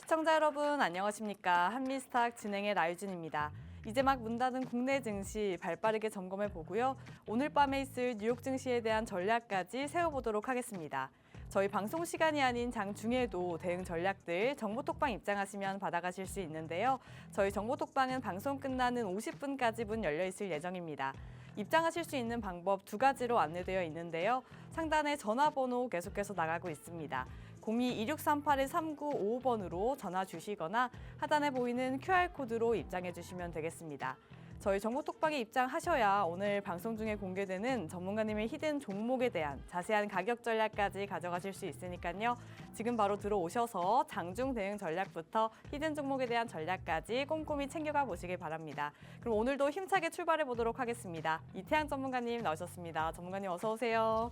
시청자 여러분 안녕하십니까. 한미스탁 진행의 나유진입니다. 이제 막 문 닫은 국내 증시 발빠르게 점검해 보고요. 오늘 밤에 있을 뉴욕 증시에 대한 전략까지 세워보도록 하겠습니다. 저희 방송 시간이 아닌 장중에도 대응 전략들 정보톡방 입장하시면 받아가실 수 있는데요. 저희 정보톡방은 방송 끝나는 50분까지 문 열려 있을 예정입니다. 입장하실 수 있는 방법 두 가지로 안내되어 있는데요. 상단에 전화번호 계속해서 나가고 있습니다. 02-2638-3955번으로 전화 주시거나 하단에 보이는 QR코드로 입장해 주시면 되겠습니다. 저희 정보톡방에 입장하셔야 오늘 방송 중에 공개되는 전문가님의 히든 종목에 대한 자세한 가격 전략까지 가져가실 수 있으니까요. 지금 바로 들어오셔서 장중 대응 전략부터 히든 종목에 대한 전략까지 꼼꼼히 챙겨가 보시길 바랍니다. 그럼 오늘도 힘차게 출발해 보도록 하겠습니다. 이태양 전문가님 나오셨습니다. 전문가님 어서 오세요.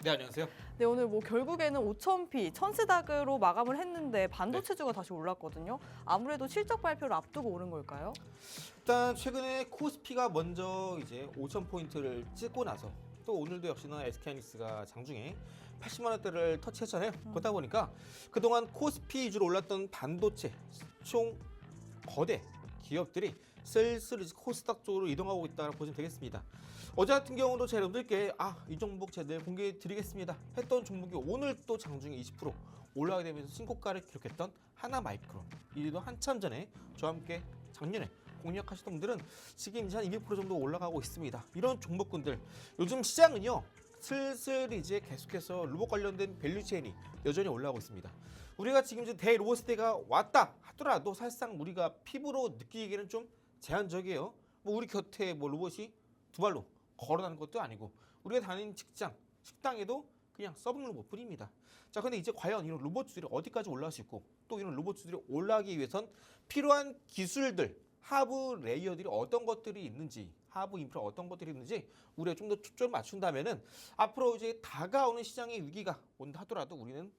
네, 안녕하세요. 네, 오늘 결국에는 5,000p, 천스닥으로 마감을 했는데 반도체주가 다시 올랐거든요. 아무래도 실적 발표를 앞두고 오른 걸까요? 일단 최근에 코스피가 먼저 이제 5,000포인트를 찍고 나서 또 오늘도 역시나 SK하이닉스가 장중에 80만 원대를 터치했잖아요. 그러다 보니까 그동안 코스피 위주로 올랐던 반도체 총 거대 기업들이 슬슬 코스닥 쪽으로 이동하고 있다고 보시면 되겠습니다. 어제 같은 경우도 제가 여러분들께 이 종목 제가 내일 공개해 드리겠습니다 했던 종목이 오늘 또 장중에 20% 올라가게 되면서 신고가를 기록했던 하나마이크론. 이도 한참 전에 저와 함께 작년에 공략하시던 분들은 지금 이제 한 200% 정도 올라가고 있습니다. 이런 종목군들 요즘 시장은요 슬슬 이제 계속해서 로봇 관련된 밸류체인이 여전히 올라가고 있습니다. 우리가 지금 이제 대로봇 시대가 왔다 하더라도 사실상 우리가 피부로 느끼기에는 좀 제한적이에요. 뭐 우리 곁에 뭐 로봇이 두 발로 걸어다니는 것도 아니고 우리가 다니는 직장, 식당에도 그냥 서브 로봇뿐입니다. 자, 근데 이제 과연 이런 로봇들이 어디까지 올라갈 수 있고 또 이런 로봇들이 올라가기 위해선 필요한 기술들, 하부 레이어들이 어떤 것들이 있는지, 하부 인프라 어떤 것들이 있는지 우리가 좀 더 초점을 맞춘다면은 앞으로 이제 다가오는 시장의 위기가 온다 하더라도 우리는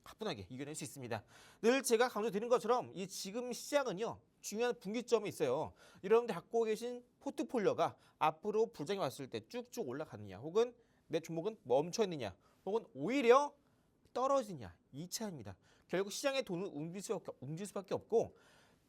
가뿐하게 이겨낼 수 있습니다. 늘 제가 강조드린 것처럼 이 지금 시장은요 중요한 분기점이 있어요. 여러분들 갖고 계신 포트폴리오가 앞으로 불장이 왔을 때 쭉쭉 올라가느냐 혹은 내 종목은 멈춰 있느냐 혹은 오히려 떨어지냐 이 차이입니다. 결국 시장의 돈은 움직일 수밖에 없고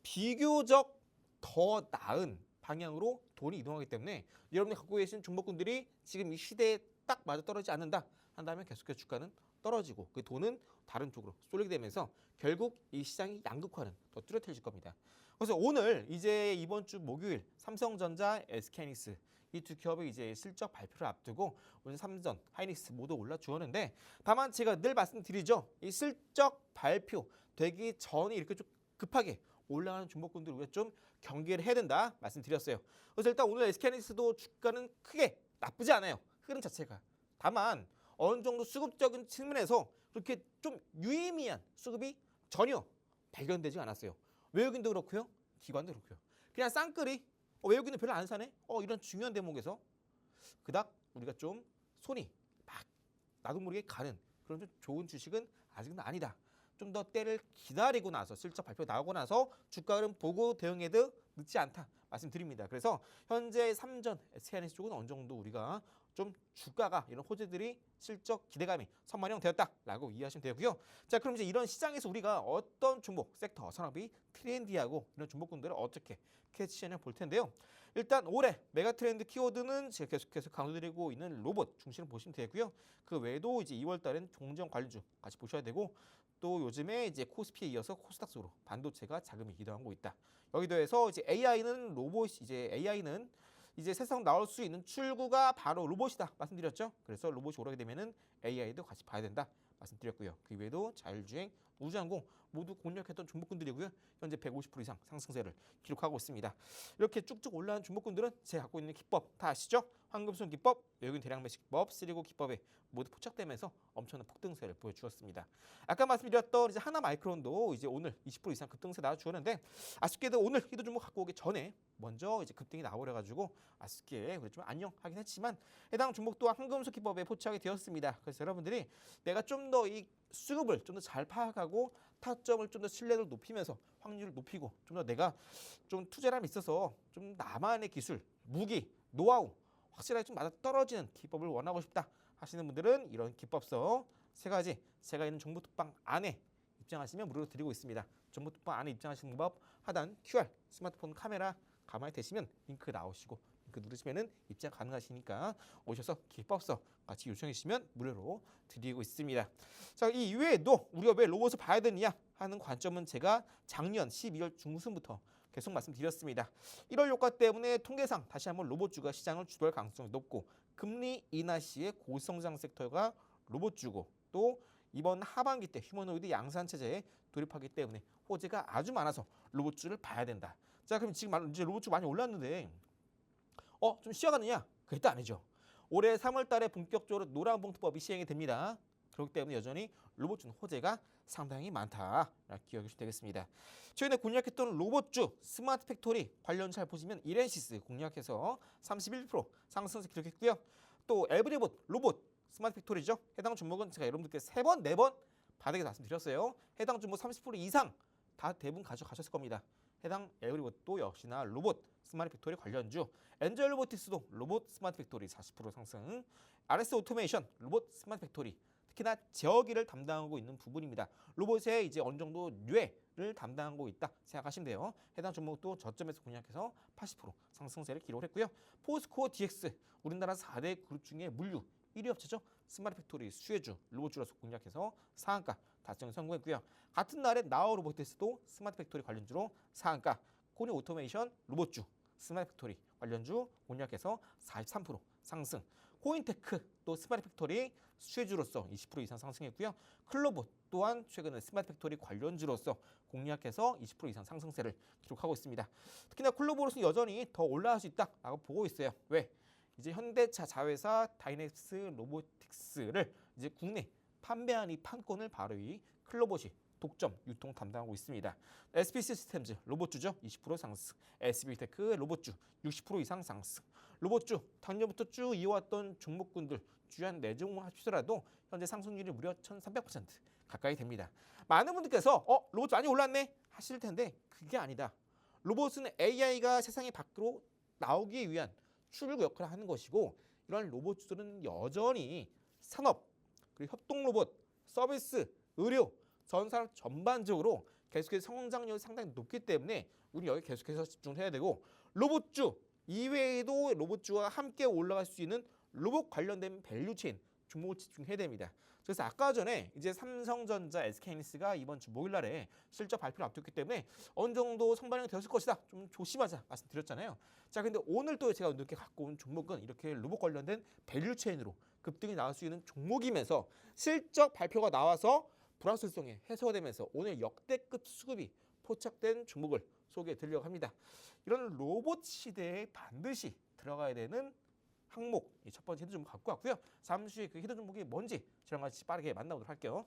비교적 더 나은 방향으로 돈이 이동하기 때문에 여러분이 갖고 계신 종목군들이 지금 이 시대에 딱 맞아 떨어지지 않는다 한다면 계속해서 주가는 떨어지고 그 돈은 다른 쪽으로 쏠리게 되면서 결국 이 시장이 양극화는 더 뚜렷해질 겁니다. 그래서 오늘 이제 이번 주 목요일 삼성전자, SK하이닉스 이 두 기업의 이제 실적 발표를 앞두고 오늘 삼전, 하이닉스 모두 올라주었는데 다만 제가 늘 말씀드리죠. 이 실적 발표 되기 전에 이렇게 좀 급하게 올라가는 종목군들 우리가 좀 경계를 해야 된다 말씀드렸어요. 그래서 일단 오늘 SK하이닉스도 주가는 크게 나쁘지 않아요. 흐름 자체가. 다만 어느 정도 수급적인 측면에서 그렇게 좀 유의미한 수급이 전혀 발견되지 않았어요. 외국인도 그렇고요. 기관도 그렇고요. 그냥 쌍끌이 외국인은 별로 안 사네? 이런 중요한 대목에서 그닥 우리가 좀 손이 막 나도 모르게 가는 그런 좀 좋은 주식은 아직은 아니다. 좀 더 때를 기다리고 나서 실적 발표 나오고 나서 주가 흐름 보고 대응해도 늦지 않다 말씀드립니다. 그래서 현재 3전 SK하이닉스 쪽은 어느 정도 우리가 좀 주가가 이런 호재들이 실적 기대감이 선반영되었다라고 이해하시면 되고요. 자, 그럼 이제 이런 시장에서 우리가 어떤 종목, 섹터, 산업이 트렌디하고 이런 종목군들을 어떻게 캐치하냐 볼 텐데요. 일단 올해 메가 트렌드 키워드는 제가 계속해서 강조드리고 있는 로봇 중심으로 보시면 되고요. 그 외에도 이제 2월 달엔 종정 관련주 같이 보셔야 되고 또 요즘에 이제 코스피에 이어서 코스닥 속으로 반도체가 자금이 이동하고 있다. 여기도 해서 이제 AI는 이제 세상 나올 수 있는 출구가 바로 로봇이다 말씀드렸죠. 그래서 로봇이 오르게 되면은 AI도 같이 봐야 된다 말씀드렸고요. 그 외에도 자율주행, 우주항공 모두 공략했던 종목군들이고요. 현재 150% 이상 상승세를 기록하고 있습니다. 이렇게 쭉쭉 올라온 종목군들은 제가 갖고 있는 기법 다 아시죠? 황금손 기법, 외국인 대량 매식 기법, 쓰리고 기법에 모두 포착되면서 엄청난 폭등세를 보여주었습니다. 아까 말씀드렸던 이제 하나마이크론도 이제 오늘 20% 이상 급등세 나와주었는데 아쉽게도 오늘 이도 종목 갖고 오기 전에 먼저 이제 급등이 나와버려가지고 아쉽게 우리 좀 안녕하긴 했지만 해당 종목도 황금손 기법에 포착이 되었습니다. 그래서 여러분들이 내가 좀 더 이 수급을 좀 더 잘 파악하고 타점을 좀 더 신뢰도를 높이면서 확률을 높이고 좀 더 내가 좀 투자함에 있어서 좀 나만의 기술, 무기, 노하우 확실하게 좀 맞아떨어지는 기법을 원하고 싶다 하시는 분들은 이런 기법서 세 가지 제가 있는 정보톡방 안에 입장하시면 무료로 드리고 있습니다. 정보통방 안에 입장하시는 법 하단 QR 스마트폰 카메라 가만히 대시면 링크 나오시고 링크 누르시면은 입장 가능하시니까 오셔서 기법서 같이 요청해 주시면 무료로 드리고 있습니다. 자, 이 이외에도 우리가 왜 로봇을 봐야 되느냐 하는 관점은 제가 작년 12월 중순부터 계속 말씀드렸습니다. 1월 효과 때문에 통계상 다시 한번 로봇주가 시장을 주도할 가능성이 높고 금리 인하 시의 고성장 섹터가 로봇주고 또 이번 하반기 때 휴머노이드 양산 체제에 돌입하기 때문에 호재가 아주 많아서 로봇주를 봐야 된다. 자, 그럼 지금 이제 로봇주 많이 올랐는데 좀 쉬어가느냐? 그게 아니죠. 올해 3월 달에 본격적으로 노란봉투법이 시행이 됩니다. 그렇기 때문에 여전히 로봇주는 호재가 상당히 많다. 기억해 주시면 되겠습니다. 최근에 공략했던 로봇주 스마트 팩토리 관련 잘 보시면 이렌시스 공략해서 31% 상승세 기록했고요. 또 에브리봇 로봇 스마트 팩토리죠. 해당 종목은 제가 여러분들께 3번, 4번 바닥에 말씀드렸어요. 해당 종목 30% 이상 다 대부분 가져가셨을 겁니다. 해당 에브리봇도 역시나 로봇 스마트 팩토리 관련주, 엔젤 로보틱스도 로봇 스마트 팩토리 40% 상승, RS 오토메이션 로봇 스마트 팩토리 특히나 제어기를 담당하고 있는 부분입니다. 로봇의 이제 어느 정도 뇌를 담당하고 있다 생각하시면 돼요. 해당 종목도 저점에서 공략해서 80% 상승세를 기록을 했고요. 포스코 DX 우리나라 4대 그룹 중에 물류 1위 업체죠. 스마트 팩토리 수혜주 로봇주로서 공략해서 상한가 달성 성공했고요. 같은 날에 나우 로보틱스도 스마트 팩토리 관련주로 상한가, 코니 오토메이션 로봇주 스마트 팩토리 관련주 공략해서 43% 상승, 코인테크 또 스마트 팩토리 수혜주로서 20% 이상 상승했고요. 클로봇 또한 최근에 스마트 팩토리 관련주로서 공략해서 20% 이상 상승세를 기록하고 있습니다. 특히나 클로봇은 여전히 더 올라갈 수 있다라고 보고 있어요. 왜? 이제 현대차 자회사 다이넥스 로보틱스를 이제 국내 판매한 이 판권을 바로 이 클로봇이 독점 유통 담당하고 있습니다. SPC 시스템즈 로봇주죠. 20% 상승. SB테크 로봇주 60% 이상 상승. 로봇주 작년부터 쭉 이어왔던 종목군들 주한 4종목 합치더라도 현재 상승률이 무려 1300% 가까이 됩니다. 많은 분들께서 로봇 많이 올랐네 하실 텐데 그게 아니다. 로봇은 AI가 세상에 밖으로 나오기 위한 출구 역할을 하는 것이고 이런 로봇주들은 여전히 산업, 그리고 협동 로봇, 서비스, 의료, 전산업 전반적으로 계속해서 성장률이 상당히 높기 때문에 우리 여기 계속해서 집중을 해야 되고 로봇주 이외에도 로봇주와 함께 올라갈 수 있는 로봇 관련된 밸류체인 종목을 집중해야 됩니다. 그래서 아까 전에 이제 삼성전자, SK하이닉스가 이번 주 목요일날에 실적 발표를 앞두기 때문에 어느 정도 선반영이 되었을 것이다. 좀 조심하자 말씀드렸잖아요. 자, 근데 오늘 또 제가 이렇게 갖고 온 종목은 이렇게 로봇 관련된 밸류체인으로 급등이 나올 수 있는 종목이면서 실적 발표가 나와서 불확실성이 해소가 되면서 오늘 역대급 수급이 포착된 종목을 소개해 드리려고 합니다. 이런 로봇 시대에 반드시 들어가야 되는 항목, 이 첫 번째 히든 종목 갖고 왔고요. 잠시 후에 그 히든 종목이 뭔지 저랑 같이 빠르게 만나보도록 할게요.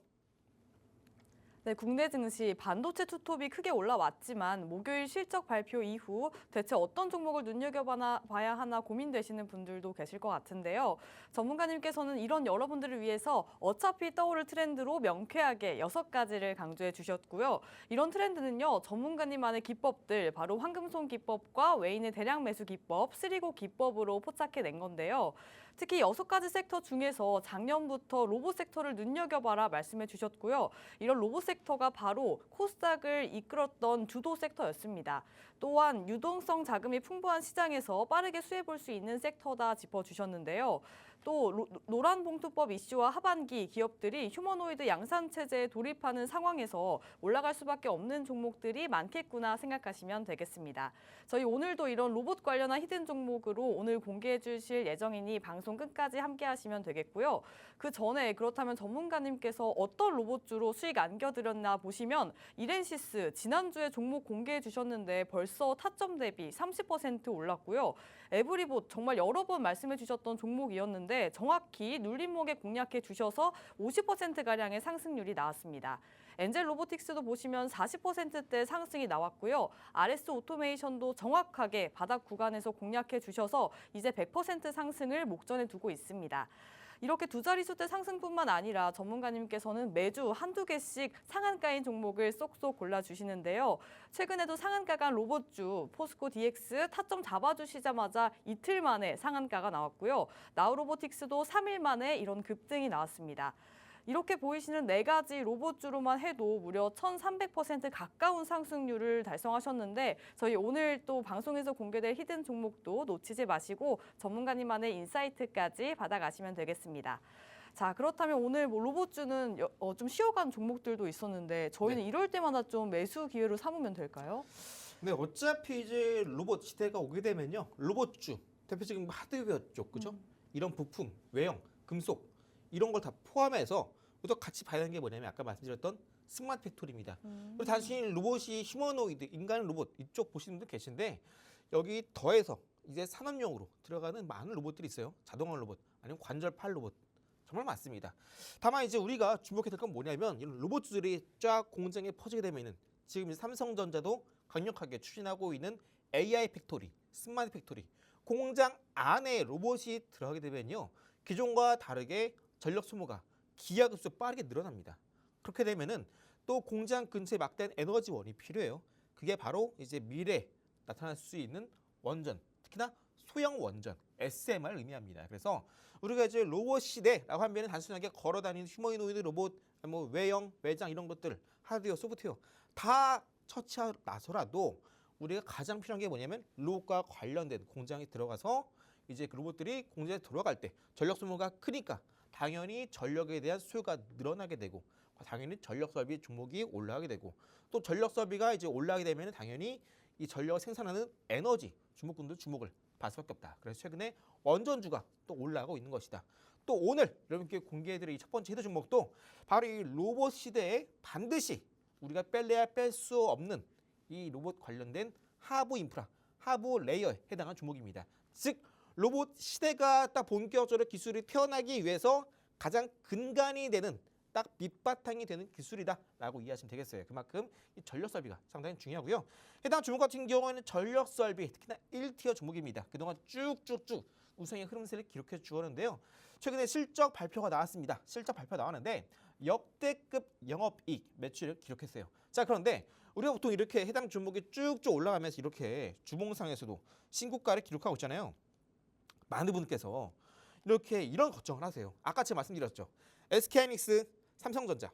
네, 국내 증시 반도체 투톱이 크게 올라왔지만 목요일 실적 발표 이후 대체 어떤 종목을 눈여겨봐야 하나 고민되시는 분들도 계실 것 같은데요. 전문가님께서는 이런 여러분들을 위해서 어차피 떠오를 트렌드로 명쾌하게 6가지를 강조해 주셨고요. 이런 트렌드는요, 전문가님만의 기법들, 바로 황금손 기법과 외인의 대량 매수 기법, 쓰리고 기법으로 포착해낸 건데요. 특히 6가지 섹터 중에서 작년부터 로봇 섹터를 눈여겨봐라 말씀해 주셨고요. 이런 로봇 섹터가 바로 코스닥을 이끌었던 주도 섹터였습니다. 또한 유동성 자금이 풍부한 시장에서 빠르게 수혜볼 수 있는 섹터다 짚어주셨는데요. 또 노란봉투법 이슈와 하반기 기업들이 휴머노이드 양산 체제에 돌입하는 상황에서 올라갈 수밖에 없는 종목들이 많겠구나 생각하시면 되겠습니다. 저희 오늘도 이런 로봇 관련한 히든 종목으로 오늘 공개해 주실 예정이니 방송 끝까지 함께 하시면 되겠고요. 그 전에 그렇다면 전문가님께서 어떤 로봇주로 수익 안겨드렸나 보시면 이렌시스 지난주에 종목 공개해 주셨는데 벌써 타점 대비 30% 올랐고요. 에브리봇 정말 여러 번 말씀해 주셨던 종목이었는데 정확히 눌림목에 공략해 주셔서 50%가량의 상승률이 나왔습니다. 엔젤 로보틱스도 보시면 40%대 상승이 나왔고요. RS 오토메이션도 정확하게 바닥 구간에서 공략해 주셔서 이제 100% 상승을 목전에 두고 있습니다. 이렇게 두 자릿수대 상승뿐만 아니라 전문가님께서는 매주 한두 개씩 상한가인 종목을 쏙쏙 골라주시는데요. 최근에도 상한가 간 로봇주 포스코 DX 타점 잡아주시자마자 이틀 만에 상한가가 나왔고요. 나우로보틱스도 3일 만에 이런 급등이 나왔습니다. 이렇게 보이시는 네 가지 로봇주로만 해도 무려 1,300% 가까운 상승률을 달성하셨는데 저희 오늘 또 방송에서 공개될 히든 종목도 놓치지 마시고 전문가님만의 인사이트까지 받아가시면 되겠습니다. 자, 그렇다면 오늘 뭐 로봇주는 좀 쉬어간 종목들도 있었는데 저희는 네. 이럴 때마다 좀 매수 기회로 삼으면 될까요? 네, 어차피 이제 로봇 시대가 오게 되면요. 로봇주, 대표적인 하드웨어 쪽, 그죠? 이런 부품, 외형, 금속 이런 걸 다 포함해서 또 같이 봐야 하는 게 뭐냐면 아까 말씀드렸던 스마트 팩토리입니다. 그리고 단순히 로봇이 휴머노이드, 인간 로봇 이쪽 보시는 분들 계신데 여기 더해서 이제 산업용으로 들어가는 많은 로봇들이 있어요. 자동화 로봇, 아니면 관절팔 로봇. 정말 많습니다. 다만 이제 우리가 주목해야 될 건 뭐냐면 이런 로봇들이 쫙 공장에 퍼지게 되면은 지금 이제 삼성전자도 강력하게 추진하고 있는 AI 팩토리, 스마트 팩토리, 공장 안에 로봇이 들어가게 되면요. 기존과 다르게 전력 소모가 기하급수로 빠르게 늘어납니다. 그렇게 되면은 또 공장 근처에 막대한 에너지원이 필요해요. 그게 바로 이제 미래에 나타날 수 있는 원전, 특히나 소형 원전, SMR을 의미합니다. 그래서 우리가 이제 로봇 시대라고 하면 단순하게 걸어다니는 휴머노이드 로봇, 뭐 외형, 외장 이런 것들, 하드웨어, 소프트웨어 다 처치하고 나서라도 우리가 가장 필요한 게 뭐냐면 로봇과 관련된 공장에 들어가서 이제 그 로봇들이 공장에 들어갈 때 전력 소모가 크니까 당연히 전력에 대한 수요가 늘어나게 되고 당연히 전력 설비 종목이 올라가게 되고 또 전력 설비가 이제 올라가게 되면 당연히 이 전력을 생산하는 에너지 주목군도 주목을 받을 수밖에 없다. 그래서 최근에 원전주가 또 올라가고 있는 것이다. 또 오늘 여러분께 공개해드릴 이 첫 번째 히든 종목도 바로 이 로봇 시대에 반드시 우리가 뺄래야 뺄 수 없는 이 로봇 관련된 하부 인프라, 하부 레이어에 해당한 종목입니다. 즉 로봇 시대가 딱 본격적으로 기술이 태어나기 위해서 가장 근간이 되는 딱 밑바탕이 되는 기술이다라고 이해하시면 되겠어요. 그만큼 이 전력 설비가 상당히 중요하고요. 해당 종목 같은 경우에는 전력 설비, 특히나 1티어 종목입니다. 그동안 쭉쭉쭉 우상의 흐름세를 기록해 주었는데요. 최근에 실적 발표가 나왔습니다. 실적 발표가 나왔는데 역대급 영업이익 매출을 기록했어요. 자, 그런데 우리가 보통 이렇게 해당 종목이 쭉쭉 올라가면서 이렇게 주봉상에서도 신고가를 기록하고 있잖아요. 많은 분께서 이렇게 이런 걱정을 하세요. 아까 제가 말씀드렸죠. SK하이닉스, 삼성전자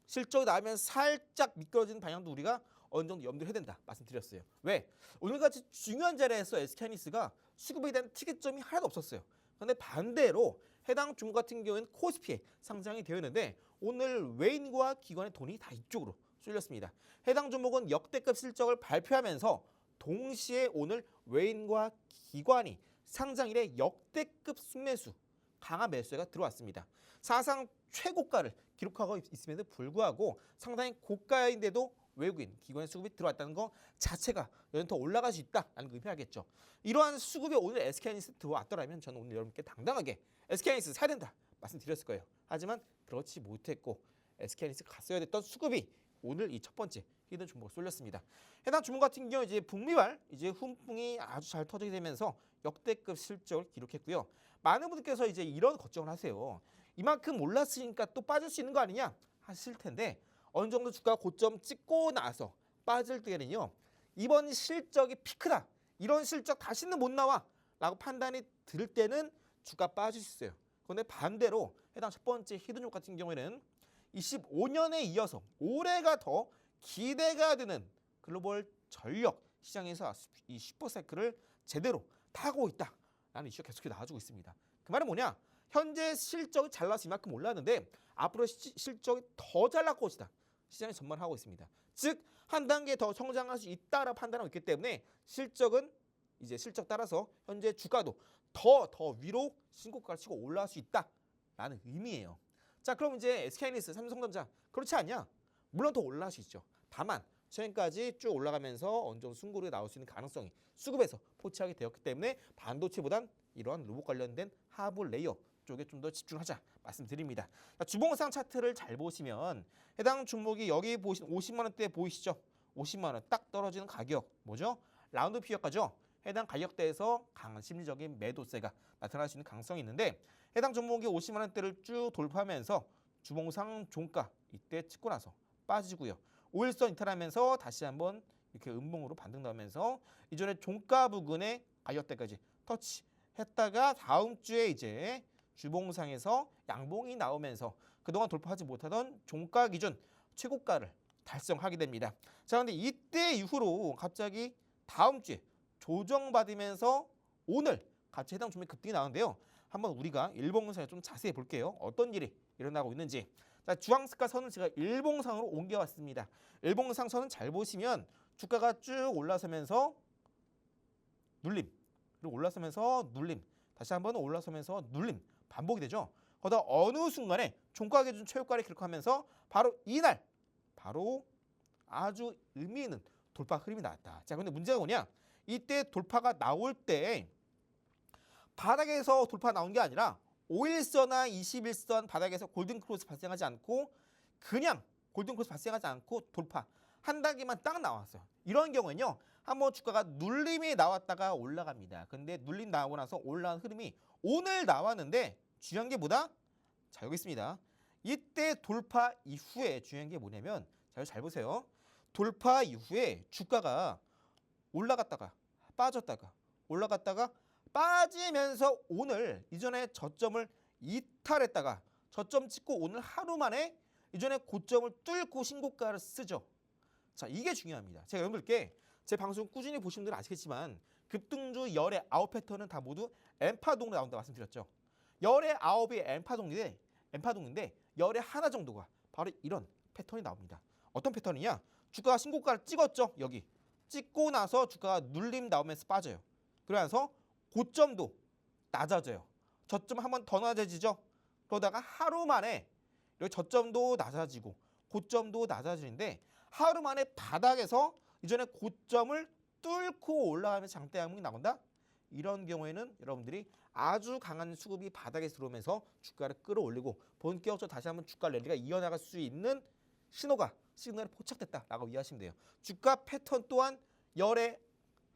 실적이 나오면 살짝 미끄러지는 방향도 우리가 어느 정도 염두를 해야 된다 말씀드렸어요. 왜? 오늘같이 중요한 자리에서 SK하이닉스가 수급에 대한 티켓점이 하나도 없었어요. 그런데 반대로 해당 종목 같은 경우에는 코스피에 상장이 되어 있는데 오늘 외인과 기관의 돈이 다 이쪽으로 쏠렸습니다. 해당 종목은 역대급 실적을 발표하면서 동시에 오늘 외인과 기관이 상장일에 역대급 순매수, 강한 매수가 들어왔습니다. 사상 최고가를 기록하고 있음에도 불구하고 상당히 고가인데도 외국인 기관의 수급이 들어왔다는 것 자체가 여전히 더 올라갈 수 있다는 의미하겠죠. 이러한 수급이 오늘 SK하이닉스 들어왔더라면 저는 오늘 여러분께 당당하게 SK하이닉스 사야 된다 말씀드렸을 거예요. 하지만 그렇지 못했고 SK하이닉스 갔어야 됐던 수급이 오늘 이 첫 번째 히든 종목을 쏠렸습니다. 해당 종목 같은 경우 이제 북미발 이제 훈풍이 아주 잘 터지게 되면서 역대급 실적을 기록했고요. 많은 분들께서 이제 이런 걱정을 하세요. 이만큼 올랐으니까 또 빠질 수 있는 거 아니냐 하실 텐데 어느 정도 주가 고점 찍고 나서 빠질 때는요. 이번 실적이 피크다. 이런 실적 다시는 못 나와 라고 판단이 들 때는 주가 빠질 수 있어요. 그런데 반대로 해당 첫 번째 히든 종목 같은 경우에는 25년에 이어서 올해가 더 기대가 되는 글로벌 전력 시장에서 이 슈퍼사이클을 제대로 타고 있다라는 이슈가 계속 나와주고 있습니다. 그 말은 뭐냐? 현재 실적이 잘 나와서 이만큼 올랐는데 앞으로 실적이 더 잘 나올 것이다. 시장이 전망하고 있습니다. 즉 한 단계 더 성장할 수 있다라고 판단하고 있기 때문에 실적은 이제 실적 따라서 현재 주가도 더 위로 신고가를 치고 올라갈 수 있다라는 의미예요. 자, 그럼 이제 SK하이닉스, 삼성전자 그렇지 않냐? 물론 더 올라갈 수 있죠. 다만 최근까지 쭉 올라가면서 어느 정도 승고리가 나올 수 있는 가능성이 수급에서 포착이 되었기 때문에 반도체보단 이러한 로봇 관련된 하부 레이어 쪽에 좀 더 집중하자 말씀드립니다. 자, 주봉상 차트를 잘 보시면 해당 종목이 여기 보신 50만 원대 보이시죠? 50만 원 딱 떨어지는 가격 뭐죠? 라운드 피어가죠. 해당 가격대에서 강한 심리적인 매도세가 나타날 수 있는 가능성이 있는데 해당 종목이 50만 원대를 쭉 돌파하면서 주봉상 종가 이때 찍고 나서 빠지고요. 5일선 이탈하면서 다시 한번 이렇게 음봉으로 반등 나오면서 이전에 종가 부근의 가격대까지 터치했다가 다음 주에 이제 주봉상에서 양봉이 나오면서 그동안 돌파하지 못하던 종가 기준 최고가를 달성하게 됩니다. 자, 근데 이때 이후로 갑자기 다음 주에 조정받으면서 오늘 같이 해당 종목이 급등이 나오는데요. 한번 우리가 일봉상에 좀 자세히 볼게요. 어떤 일이 일어나고 있는지. 자, 주황색깔 선을 제가 일봉상으로 옮겨왔습니다. 일봉상 선은 잘 보시면 주가가 쭉 올라서면서 눌림, 그리고 올라서면서 눌림, 다시 한번 올라서면서 눌림 반복이 되죠. 그러다 어느 순간에 종가 기준 최고가를 기록하면서 바로 이날 바로 아주 의미 있는 돌파 흐름이 나왔다. 자, 근데 문제가 뭐냐? 이때 돌파가 나올 때 바닥에서 돌파 나온 게 아니라 5일선이나 21선 바닥에서 골든크로스 발생하지 않고 그냥 골든크로스 발생하지 않고 돌파 한 단계만 딱 나왔어요. 이런 경우에는요. 한번 주가가 눌림이 나왔다가 올라갑니다. 근데 눌림 나오고 나서 올라간 흐름이 오늘 나왔는데 중요한 게 뭐다? 자, 여기 있습니다. 이때 돌파 이후에 중요한 게 뭐냐면 잘 보세요. 돌파 이후에 주가가 올라갔다가 빠졌다가 올라갔다가 빠지면서 오늘 이전에 저점을 이탈했다가 저점 찍고 오늘 하루 만에 이전에 고점을 뚫고 신고가를 쓰죠. 자, 이게 중요합니다. 제가 여러분들께 제 방송 꾸준히 보신 분들은 아시겠지만 급등주 열의 9 패턴은 다 모두 엠파동으로 나온다 말씀드렸죠. 열의 9이 엠파동인데 열의 하나 정도가 바로 이런 패턴이 나옵니다. 어떤 패턴이냐? 주가가 신고가를 찍었죠. 여기 찍고 나서 주가가 눌림 나오면서 빠져요. 그러면서 고점도 낮아져요. 저점 한 번 더 낮아지죠. 그러다가 하루 만에 여기 저점도 낮아지고 고점도 낮아지는데 하루 만에 바닥에서 이전에 고점을 뚫고 올라가면서 장대 양봉이 나온다. 이런 경우에는 여러분들이 아주 강한 수급이 바닥에 들어오면서 주가를 끌어올리고 본격적으로 다시 한번 주가 랠리가 이어나갈 수 있는 시그널이 포착됐다라고 이해하시면 돼요. 주가 패턴 또한 열에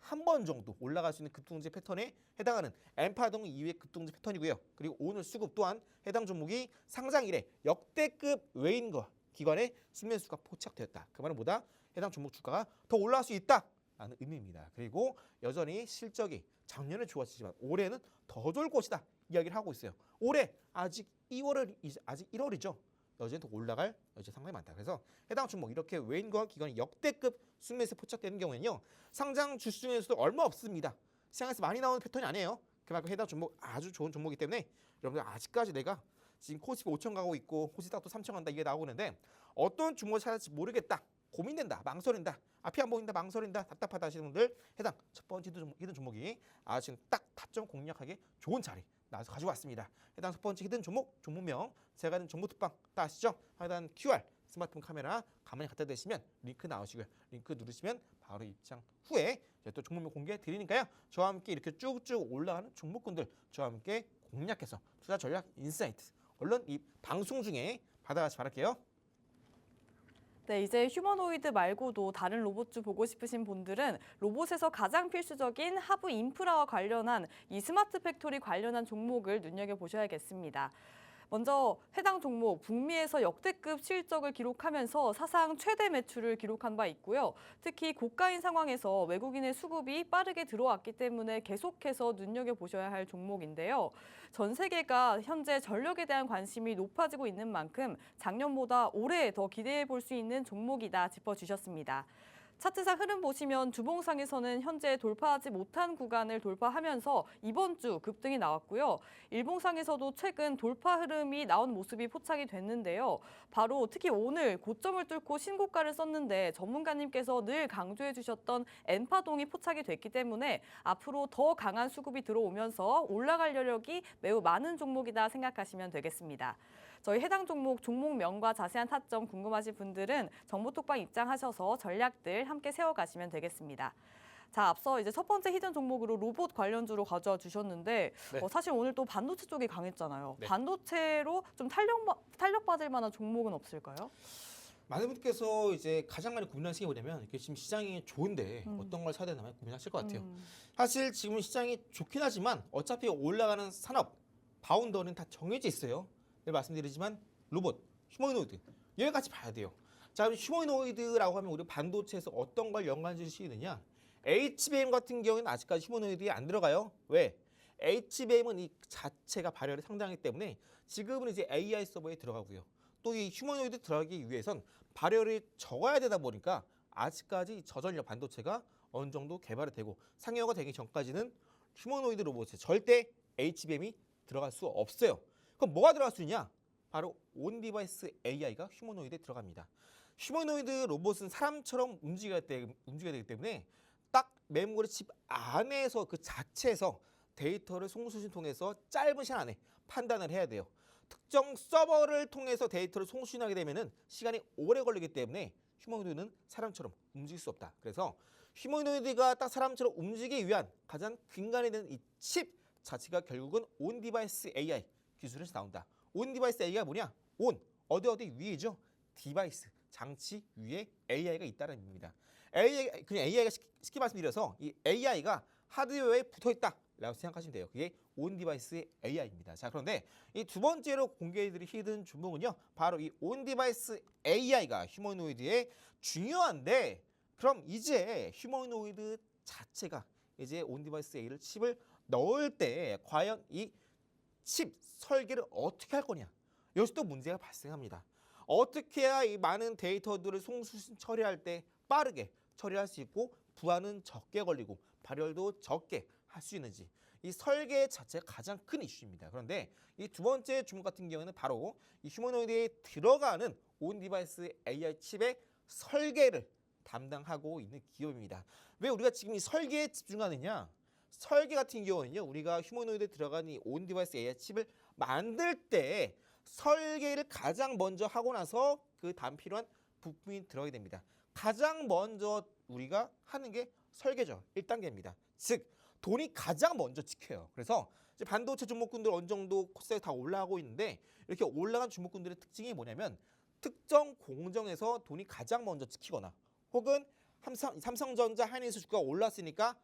한 번 정도 올라갈 수 있는 급등주 패턴에 해당하는 엠파동 이후의 급등주 패턴이고요. 그리고 오늘 수급 또한 해당 종목이 상장 이래 역대급 외인과 기관의 순매수가 포착되었다. 그 말은 뭐다? 해당 종목 주가가 더 올라갈 수 있다라는 의미입니다. 그리고 여전히 실적이 작년에 좋았지만 올해는 더 좋을 것이다 이야기를 하고 있어요. 올해 아직 1월이죠. 여전히 더 올라갈 여지 상당히 많다. 그래서 해당 종목 이렇게 외인과 기관이 역대급 순매수 포착되는 경우에는요. 상장 주수 중에서도 얼마 없습니다. 시장에서 많이 나오는 패턴이 아니에요. 그만큼 해당 종목 아주 좋은 종목이기 때문에 여러분들 아직까지 내가 지금 코스피 5천 가고 있고 코스닥도 3천 간다 이게 나오고 있는데 어떤 종목을 찾아야 할지 모르겠다. 고민된다. 망설인다. 앞이 안 보인다. 망설인다. 답답하다 하시는 분들 해당 첫 번째 히든 종목이 지금 딱 타점 공략하기 좋은 자리 나와서 가지고 왔습니다. 해당 첫 번째 히든 종목명 제가 하는 정보 특방 다 아시죠? 해당 QR 스마트폰 카메라 가만히 갖다 대시면 링크 나오시고요. 링크 누르시면 바로 입장 후에 또 종목명 공개해 드리니까요. 저와 함께 이렇게 쭉쭉 올라가는 종목군들 저와 함께 공략해서 투자 전략 인사이트 얼른 이 방송 중에 받아가시 바랄게요. 네, 이제 휴머노이드 말고도 다른 로봇주 보고 싶으신 분들은 로봇에서 가장 필수적인 하부 인프라와 관련한 이 스마트 팩토리 관련한 종목을 눈여겨보셔야겠습니다. 먼저 해당 종목 북미에서 역대급 실적을 기록하면서 사상 최대 매출을 기록한 바 있고요. 특히 고가인 상황에서 외국인의 수급이 빠르게 들어왔기 때문에 계속해서 눈여겨보셔야 할 종목인데요. 전 세계가 현재 전력에 대한 관심이 높아지고 있는 만큼 작년보다 올해 더 기대해 볼 수 있는 종목이다 짚어주셨습니다. 차트상 흐름 보시면 주봉상에서는 현재 돌파하지 못한 구간을 돌파하면서 이번 주 급등이 나왔고요. 일봉상에서도 최근 돌파 흐름이 나온 모습이 포착이 됐는데요. 바로 특히 오늘 고점을 뚫고 신고가를 썼는데 전문가님께서 늘 강조해 주셨던 엠파동이 포착이 됐기 때문에 앞으로 더 강한 수급이 들어오면서 올라갈 여력이 매우 많은 종목이다 생각하시면 되겠습니다. 저희 해당 종목명과 자세한 타점 궁금하신 분들은 정보톡방 입장하셔서 전략들 함께 세워가시면 되겠습니다. 자, 앞서 이제 첫 번째 히든 종목으로 로봇 관련주로 가져와 주셨는데 네. 사실 오늘 또 반도체 쪽이 강했잖아요. 네. 반도체로 좀 탄력받을 만한 종목은 없을까요? 많은 분께서 이제 가장 많이 고민하시는 게 뭐냐면 이렇게 지금 시장이 좋은데 어떤 걸 사야 되나 고민하실 것 같아요. 사실 지금 시장이 좋긴 하지만 어차피 올라가는 산업 바운더는 다 정해져 있어요. 늘 말씀드리지만 로봇, 휴머노이드 여기까지 봐야 돼요. 자, 휴머노이드라고 하면 우리 반도체에서 어떤 걸 연관지을 수 있느냐? HBM 같은 경우는 아직까지 휴머노이드에 안 들어가요. 왜? HBM은 이 자체가 발열이 상당하기 때문에 지금은 이제 AI 서버에 들어가고요. 또 이 휴머노이드 들어가기 위해선 발열이 적어야 되다 보니까 아직까지 저전력 반도체가 어느 정도 개발이 되고 상용화가 되기 전까지는 휴머노이드 로봇에 절대 HBM이 들어갈 수 없어요. 그럼 뭐가 들어갈 수 있냐? 바로 온 디바이스 AI가 휴머노이드에 들어갑니다. 휴머노이드 로봇은 사람처럼 움직여야 되기 때문에 딱 메모리 칩 안에서 그 자체에서 데이터를 송수신 통해서 짧은 시간 안에 판단을 해야 돼요. 특정 서버를 통해서 데이터를 송수신하게 되면은 시간이 오래 걸리기 때문에 휴머노이드는 사람처럼 움직일 수 없다. 그래서 휴머노이드가 딱 사람처럼 움직이기 위한 가장 근간이 되는 이 칩 자체가 결국은 온 디바이스 AI 기술에서 나온다. 온 디바이스 AI가 뭐냐? 온 어디 위이죠? 디바이스 장치 위에 AI가 있다는 의미입니다. AI 그냥 AI가 쉽게 말씀드려서 이 AI가 하드웨어에 붙어 있다라고 생각하시면 돼요. 그게 온 디바이스 AI입니다. 자, 그런데 이 두 번째로 공개해드릴 히든 종목은요, 바로 이 온 디바이스 AI가 휴머노이드에 중요한데, 그럼 이제 휴머노이드 자체가 이제 온 디바이스 AI를 칩을 넣을 때 과연 이 칩 설계를 어떻게 할 거냐? 여기서 또 문제가 발생합니다. 어떻게 해야 이 많은 데이터들을 송수신 처리할 때 빠르게 처리할 수 있고 부하는 적게 걸리고 발열도 적게 할 수 있는지, 이 설계 자체가 가장 큰 이슈입니다. 그런데 이 두 번째 주목 같은 경우는 바로 이 휴머노이드에 들어가는 온 디바이스 AI 칩의 설계를 담당하고 있는 기업입니다. 왜 우리가 지금 이 설계에 집중하느냐? 설계 같은 경우는요, 우리가 휴머노이드에 들어간 이 온 디바이스 AI 칩을 만들 때 설계를 가장 먼저 하고 나서 그 다음 필요한 부품이 들어가야 됩니다. 가장 먼저 우리가 하는 게 설계죠. 1단계입니다. 즉 돈이 가장 먼저 찍혀요. 그래서 이제 반도체 종목군들 어느 정도 코스닥이 다 올라가고 있는데, 이렇게 올라간 종목군들의 특징이 뭐냐면 특정 공정에서 돈이 가장 먼저 찍히거나, 혹은 삼성전자, 하이닉스 주가가 올랐으니까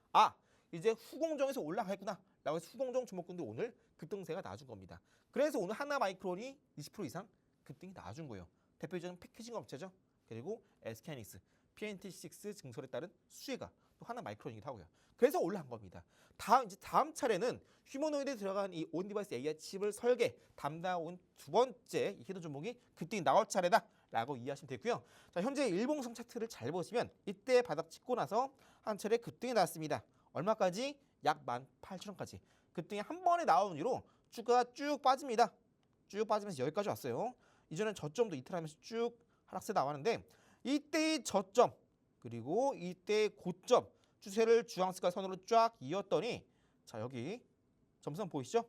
이제 후공정에서 올라가겠구나 라고 해서 후공정 종목군들 오늘 급등세가 나와준 겁니다. 그래서 오늘 하나마이크론이 20% 이상 급등이 나와준 거예요. 대표적인 패키징 업체죠. 그리고 SK하이닉스, PNT6 증설에 따른 수혜가 또 하나마이크론이기도 하고요. 그래서 올라간 겁니다. 다음 차례는 휴머노이드에 들어간 이 온 디바이스 AI 칩을 설계 담당하고 온 두 번째 히든 종목이 급등이 나올 차례다라고 이해하시면 되고요. 자, 현재 일봉성 차트를 잘 보시면 이때 바닥 찍고 나서 한 차례 급등이 나왔습니다. 얼마까지? 약 18,000원까지 급등이 한 번에 나온 이후로 주가가 쭉 빠집니다. 쭉 빠지면서 여기까지 왔어요. 이전엔 저점도 이틀 하면서 쭉 하락세 나왔는데, 이때의 저점 그리고 이때의 고점 추세를 주황색깔 선으로 쫙 이었더니, 자, 여기 점선 보이시죠?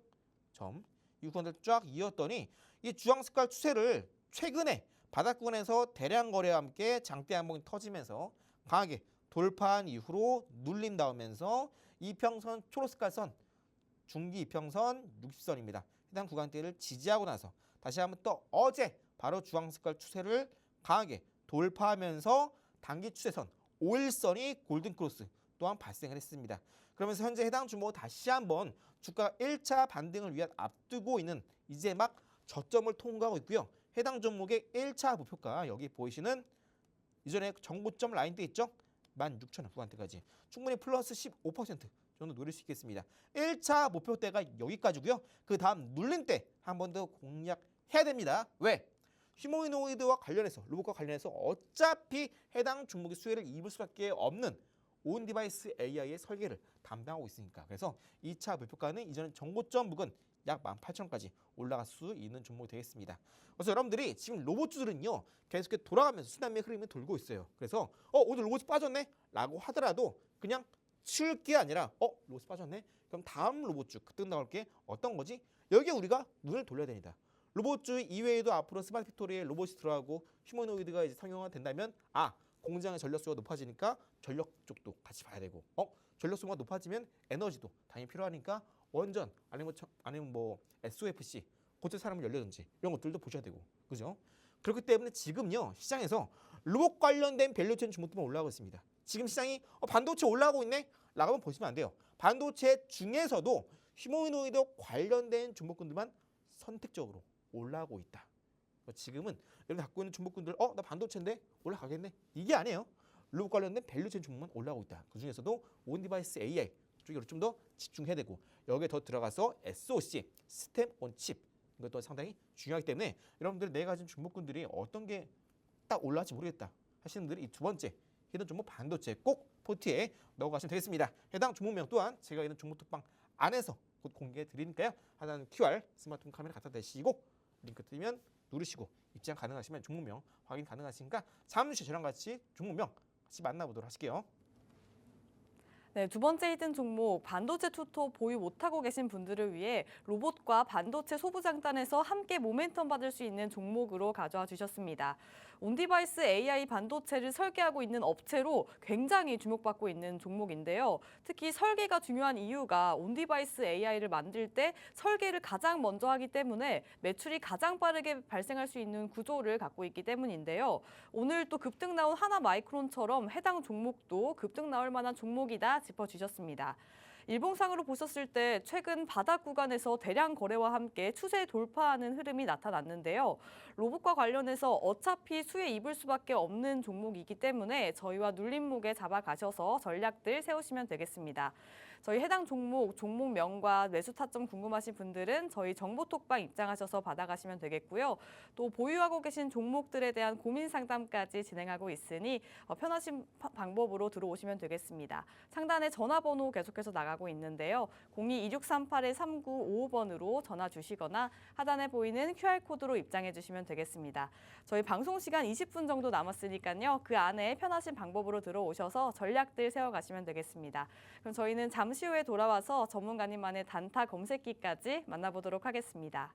이 구간들 쫙 이었더니 이 주황색깔 추세를 최근에 바닥 구간에서 대량 거래와 함께 장대 한봉이 터지면서 강하게 돌파한 이후로 눌림 나오면서 이평선 초록색깔 선, 중기 이평선 60선입니다. 해당 구간대를 지지하고 나서 다시 한번 또 어제 바로 주황색깔 추세를 강하게 돌파하면서 단기 추세선 5일선이 골든크로스 또한 발생을 했습니다. 그러면서 현재 해당 종목은 다시 한번 주가 1차 반등을 위한 앞두고 있는, 이제 막 저점을 통과하고 있고요. 해당 종목의 1차 목표가 여기 보이시는 이전에 정고점 라인대 있죠? 16,000원 구간대까지 충분히 플러스 15% 정도 노릴 수 있겠습니다. 1차 목표대가 여기까지고요. 그 다음 눌린 때 한 번 더 공략해야 됩니다. 왜? 휴머노이드와 관련해서, 로봇과 관련해서 어차피 해당 종목의 수혜를 입을 수밖에 없는 온 디바이스 AI의 설계를 담당하고 있으니까. 그래서 2차 목표가는 이전에 정고점 부근 약 18,000원까지 올라갈 수 있는 종목이 되겠습니다. 그래서 여러분들이 지금 로봇주들은요, 계속 돌아가면서 순환매 흐름이 돌고 있어요. 그래서 오늘 로봇이 빠졌네 라고 하더라도 그냥 치울 게 아니라 로봇이 빠졌네? 그럼 다음 로봇주 급등 나올 게 어떤 거지? 여기에 우리가 눈을 돌려야 됩니다. 로봇주 이외에도 앞으로 스마트 팩토리에 로봇이 들어가고 휴머노이드가 이제 상용화 된다면 공장의 전력수가 높아지니까 전력 쪽도 같이 봐야 되고, 전력수가 높아지면 에너지도 당연히 필요하니까 원전 아니면 뭐 SOFC 고체 산업을 열려든지 이런 것들도 보셔야 되고, 그죠? 그렇기 때문에 지금요, 시장에서 로봇 관련된 밸류체인 종목들만 올라가고 있습니다. 지금 시장이 반도체 올라가고 있네? 라고 보시면 안 돼요. 반도체 중에서도 휴머노이드 관련된 종목군들만 선택적으로 올라가고 있다. 지금은 여러분 갖고 있는 종목군들 나 반도체인데 올라가겠네? 이게 아니에요. 로봇 관련된 밸류체인 종목만 올라가고 있다. 그 중에서도 온 디바이스 AI 쪽으로 좀 더 집중해야 되고 여기에 더 들어가서 SOC, 시스템 온 칩 이것도 상당히 중요하기 때문에 여러분들 내가 지금 종목군들이 어떤 게 딱 올라갈지 모르겠다 하시는 분들이 이 두 번째 히든 종목 반도체 꼭 포트에 넣어가시면 되겠습니다. 해당 종목명 또한 제가 이런 종목 톡방 안에서 곧 공개해 드리니까요. 하나는 QR 스마트폰 카메라 갖다 대시고 링크 뜨면 누르시고 입장 가능하시면 종목명 확인 가능하시니까 잠시 저랑 같이 종목명 같이 만나보도록 하실게요. 네, 두 번째 히든 종목 반도체 투톱 보유 못하고 계신 분들을 위해 로봇과 반도체 소부장단에서 함께 모멘텀 받을 수 있는 종목으로 가져와 주셨습니다. 온디바이스 AI 반도체를 설계하고 있는 업체로 굉장히 주목받고 있는 종목인데요. 특히 설계가 중요한 이유가 온디바이스 AI를 만들 때 설계를 가장 먼저 하기 때문에 매출이 가장 빠르게 발생할 수 있는 구조를 갖고 있기 때문인데요. 오늘 또 급등 나온 하나마이크론처럼 해당 종목도 급등 나올 만한 종목이다 짚어주셨습니다. 일봉상으로 보셨을 때 최근 바닥 구간에서 대량 거래와 함께 추세 돌파하는 흐름이 나타났는데요. 로봇과 관련해서 어차피 수에 입을 수밖에 없는 종목이기 때문에 저희와 눌림목에 잡아가셔서 전략들 세우시면 되겠습니다. 저희 해당 종목명과 매수 타점 궁금하신 분들은 저희 정보톡방 입장하셔서 받아가시면 되겠고요. 또 보유하고 계신 종목들에 대한 고민 상담까지 진행하고 있으니 편하신 방법으로 들어오시면 되겠습니다. 상단에 전화번호 계속해서 나가고 있는데요. 02-2638-3955번으로 전화 주시거나 하단에 보이는 QR코드로 입장해 주시면 되겠습니다. 저희 방송 시간 20분 정도 남았으니까요. 그 안에 편하신 방법으로 들어오셔서 전략들 세워가시면 되겠습니다. 그럼 저희는 잠시 후에 돌아와서 전문가님만의 단타 검색기까지 만나보도록 하겠습니다.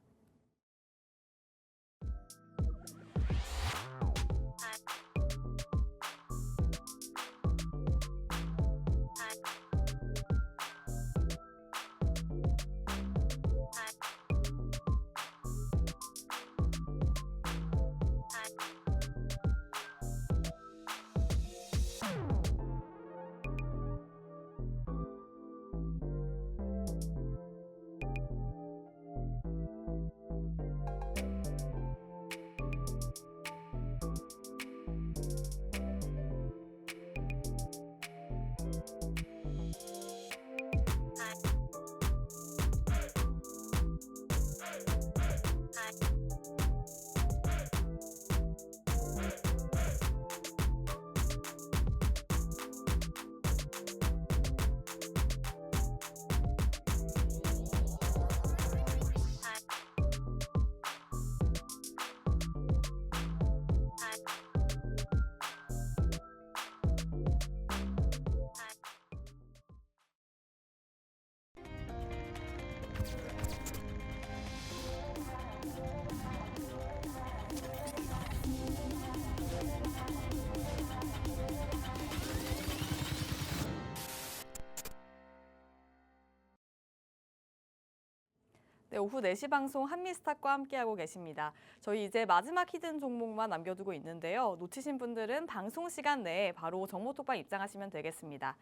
네, 오후 4시 방송 한미스탁과 함께하고 계십니다. 저희 이제 마지막 히든 종목만 남겨두고 있는데요. 놓치신 분들은 방송 시간 내에 바로 정보톡방 입장하시면 되겠습니다.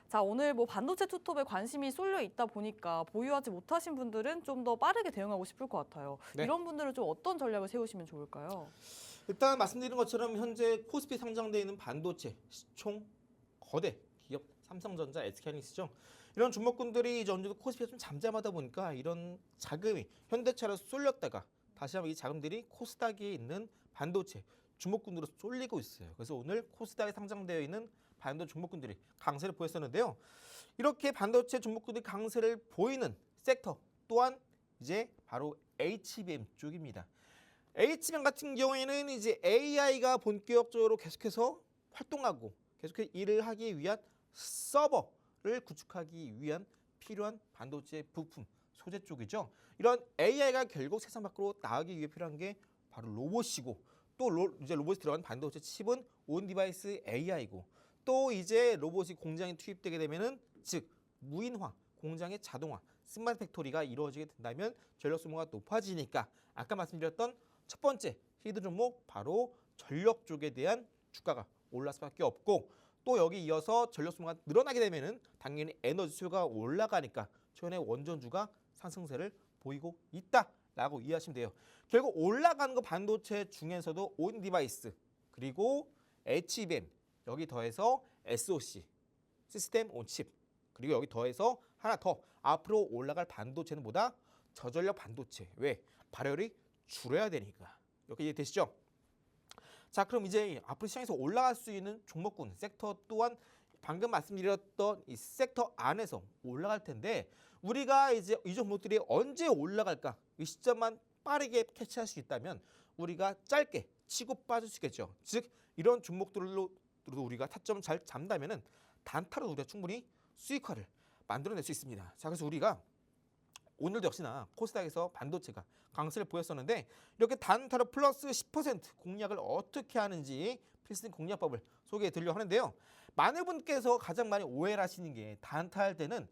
자, 오늘 반도체 투톱에 관심이 쏠려 있다 보니까 보유하지 못하신 분들은 좀 더 빠르게 대응하고 싶을 것 같아요. 네. 이런 분들은 좀 어떤 전략을 세우시면 좋을까요? 일단 말씀드린 것처럼 현재 코스피 상장되어 있는 반도체 시총 거대 기업 삼성전자, SK하이닉스죠. 이런 종목군들이 이제 언제도 코스피가 좀 잠잠하다 보니까 이런 자금이 현대차로 쏠렸다가 다시 한번 이 자금들이 코스닥에 있는 반도체 종목군으로 쏠리고 있어요. 그래서 오늘 코스닥에 상장되어 있는 반도체 종목군들이 강세를 보였었는데요. 이렇게 반도체 종목군들이 강세를 보이는 섹터 또한 이제 바로 HBM 쪽입니다. HBM 같은 경우에는 이제 AI가 본격적으로 계속해서 활동하고 계속해서 일을 하기 위한 서버를 구축하기 위한 필요한 반도체 부품, 소재 쪽이죠. 이런 AI가 결국 세상 밖으로 나가기 위해 필요한 게 바로 로봇이고 또 이제 로봇이 들어간 반도체 칩은 온디바이스 AI고 또 이제 로봇이 공장에 투입되게 되면은 즉 무인화, 공장의 자동화, 스마트 팩토리가 이루어지게 된다면 전력 소모가 높아지니까 아까 말씀드렸던 첫 번째 히든 종목 바로 전력 쪽에 대한 주가가 올랐을 수밖에 없고 또 여기 이어서 전력 소모가 늘어나게 되면은 당연히 에너지 수요가 올라가니까 최근에 원전주가 상승세를 보이고 있다라고 이해하시면 돼요. 결국 올라가는 거 반도체 중에서도 온 디바이스 그리고 HBM 여기 더해서 SOC 시스템 온 칩 그리고 여기 더해서 하나 더 앞으로 올라갈 반도체는 뭐다? 저전력 반도체. 왜? 발열이 줄여야 되니까. 이렇게 이해되시죠? 자, 그럼 이제 앞으로 시장에서 올라갈 수 있는 종목군, 섹터 또한 방금 말씀드렸던 이 섹터 안에서 올라갈 텐데 우리가 이제 이 종목들이 언제 올라갈까? 이 시점만 빠르게 캐치할 수 있다면 우리가 짧게 치고 빠질 수 있겠죠. 즉 이런 종목들로도 우리가 타점을 잘 잡는다면은 단타로 우리가 충분히 수익화를 만들어낼 수 있습니다. 자, 그래서 우리가 오늘도 역시나 코스닥에서 반도체가 강세를 보였었는데 이렇게 단타로 플러스 10% 공략을 어떻게 하는지 필수 공략법을 소개해 드리려고 하는데요. 많은 분께서 가장 많이 오해를 하시는 게 단타 할 때는